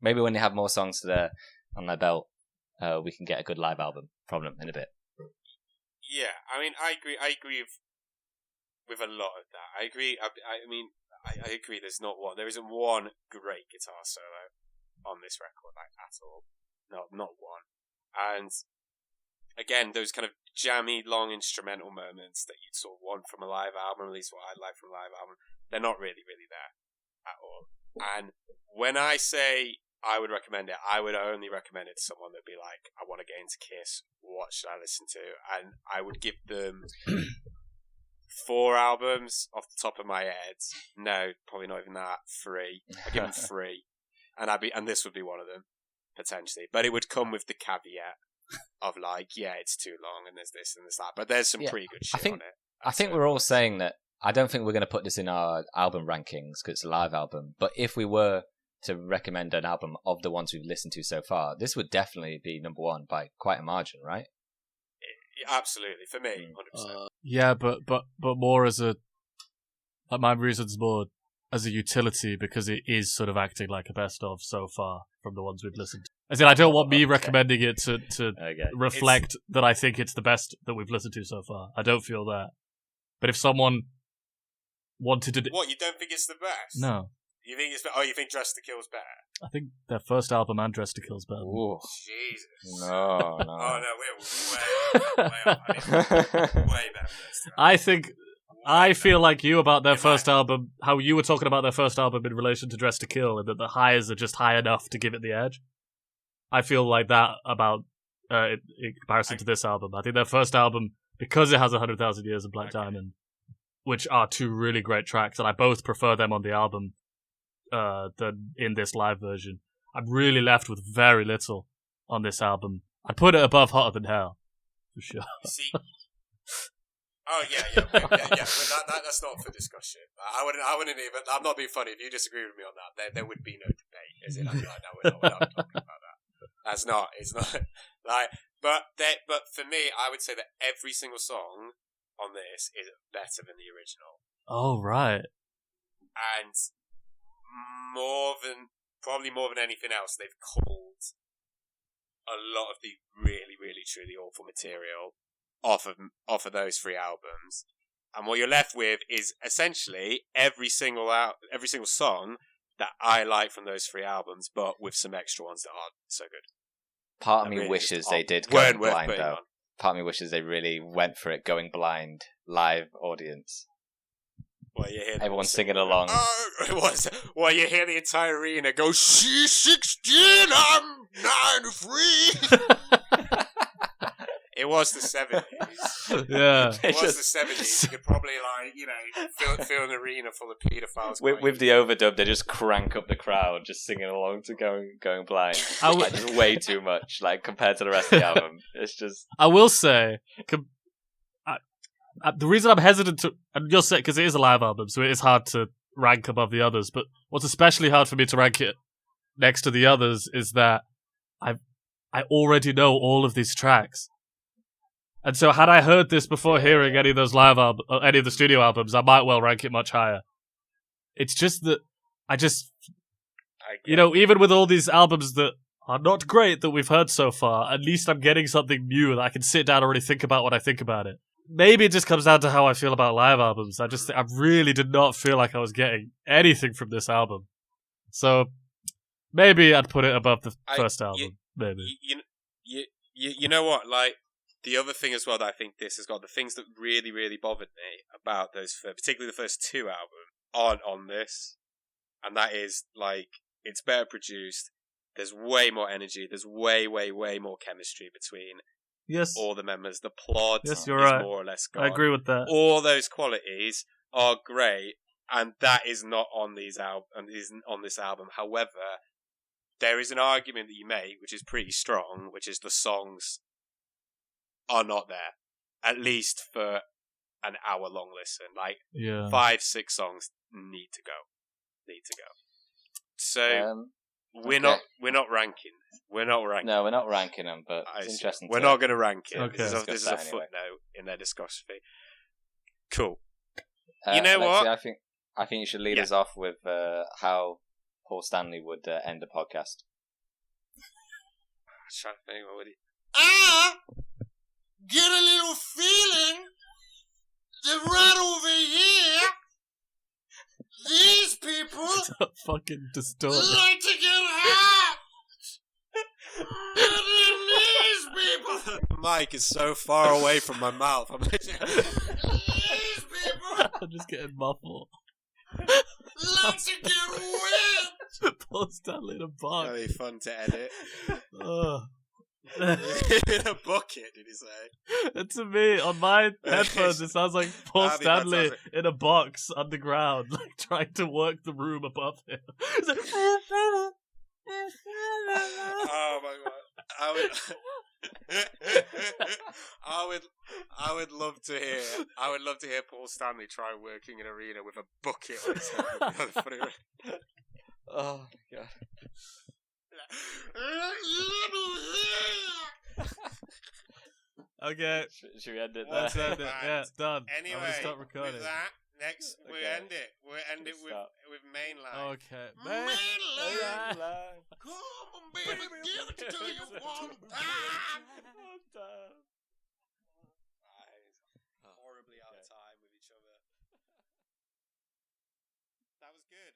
Maybe when they have more songs on their belt, we can get a good live album from them in a bit. Yeah, I mean, I agree with a lot of that. I agree. I mean, I agree. There isn't one great guitar solo on this record, like, at all. Not one. And again, those kind of jammy, long instrumental moments that you'd sort of want from a live album, at least what I'd like from a live album, they're not really there at all. And when I say I would recommend it, I would only recommend it to someone that'd be like, I want to get into Kiss, what should I listen to? And I would give them 4 albums off the top of my head. No, probably not even that. 3. I'd give them 3. And this would be one of them, potentially. But it would come with the caveat of like, yeah, it's too long and there's this and there's that. But there's some pretty good shit on it. I think we're all saying that. I don't think we're going to put this in our album rankings because it's a live album. But if we were to recommend an album of the ones we've listened to so far, this would definitely be number one by quite a margin, right? Absolutely, for me, 100%. Yeah, but more as a, like, my reason's more as a utility, because it is sort of acting like a best of so far from the ones we've listened to. As in, I don't want me recommending it to reflect that I think it's the best that we've listened to so far. I don't feel that. But if someone wanted to... What, you don't think it's the best? No. You think it's... Oh, you think Dress to Kill's better? I think their first album and Dress to Kill's better. Ooh. Jesus. No. Oh, no, we're way off. Way better. I feel like you about their first album, how you were talking about their first album in relation to Dress to Kill, and that the highs are just high enough to give it the edge. I feel like that about in comparison to this album. I think their first album, because it has 100,000 Years of Black Diamond, which are two really great tracks, and I both prefer them on the album than in this live version. I'm really left with very little on this album. I'd put it above Hotter Than Hell, for sure. See? Oh yeah. But that's not for discussion. I wouldn't even. I'm not being funny. If you disagree with me on that, there would be no debate. Is it? I'd be like, no, we're not talking about that. That's not. It's not like. But for me, I would say that every single song on this is better than the original. Oh right. And probably more than anything else, they've culled a lot of the really, really, truly awful material off of those three albums, and what you're left with is essentially every single song that I like from those three albums, but with some extra ones that aren't so good. Part of me really wishes they did Going Blind, though. On. Part of me wishes they really went for it, Going Blind, live audience. Well, you hear everyone singing along. Well, you hear the entire arena go, "She's 16, I'm 93." It was the 70s. Yeah. It was the 70s. You could probably, fill an arena full of paedophiles. With the overdub, they just crank up the crowd, just singing along to Going Blind. Just way too much, compared to the rest of the album. It's just... I will say, the reason I'm hesitant to... And you'll say, because it is a live album, so it is hard to rank above the others, but what's especially hard for me to rank it next to the others is that I already know all of these tracks. And so had I heard this before hearing any of those any of the studio albums, I might well rank it much higher. It's just that even with all these albums that are not great that we've heard so far, at least I'm getting something new that I can sit down and really think about when I think about it. Maybe it just comes down to how I feel about live albums. I really did not feel like I was getting anything from this album. So maybe I'd put it above the first album. Maybe. You know what? The other thing as well that I think this has got, the things that really, really bothered me about those, particularly the first two albums, aren't on this. And that is, it's better produced. There's way more energy. There's way, way, way more chemistry between all the members. The plot is right. more or less gone. I agree with that. All those qualities are great, and that is not on these isn't on this album. However, there is an argument that you make, which is pretty strong, which is the songs are not there, at least for an hour-long listen. 5-6 songs need to go. So we're not ranking. We're not ranking. No, we're not ranking them, but it's interesting. We're not going to rank it. Okay. This is a footnote in their discography. Cool. Alexei, what? I think you should lead us off with how Paul Stanley would end the podcast. I'm trying to think, what would he... Get a little feeling that right over here, these people fucking distorted. like to get hot. And these people. The mic is so far away from my mouth. These people. I'm just getting muffled. Like to get wet. Paul Stanley in a box. That'd be fun to edit. In a bucket, did he say? And to me, on my headphones, it sounds like Paul Stanley in a box underground, trying to work the room above him. It's like... Oh my god! I would love to hear. I would love to hear Paul Stanley try working in an arena with a bucket on his head. Oh my god. Okay. Should we end it there? Let's end it. Yeah, done. Anyway, I'm gonna start recording. with that, next we'll Okay. end it. We'll end it with mainline. Okay. Mainline. Come on, baby, give it to you one time. Horribly out of time with each other. That was good.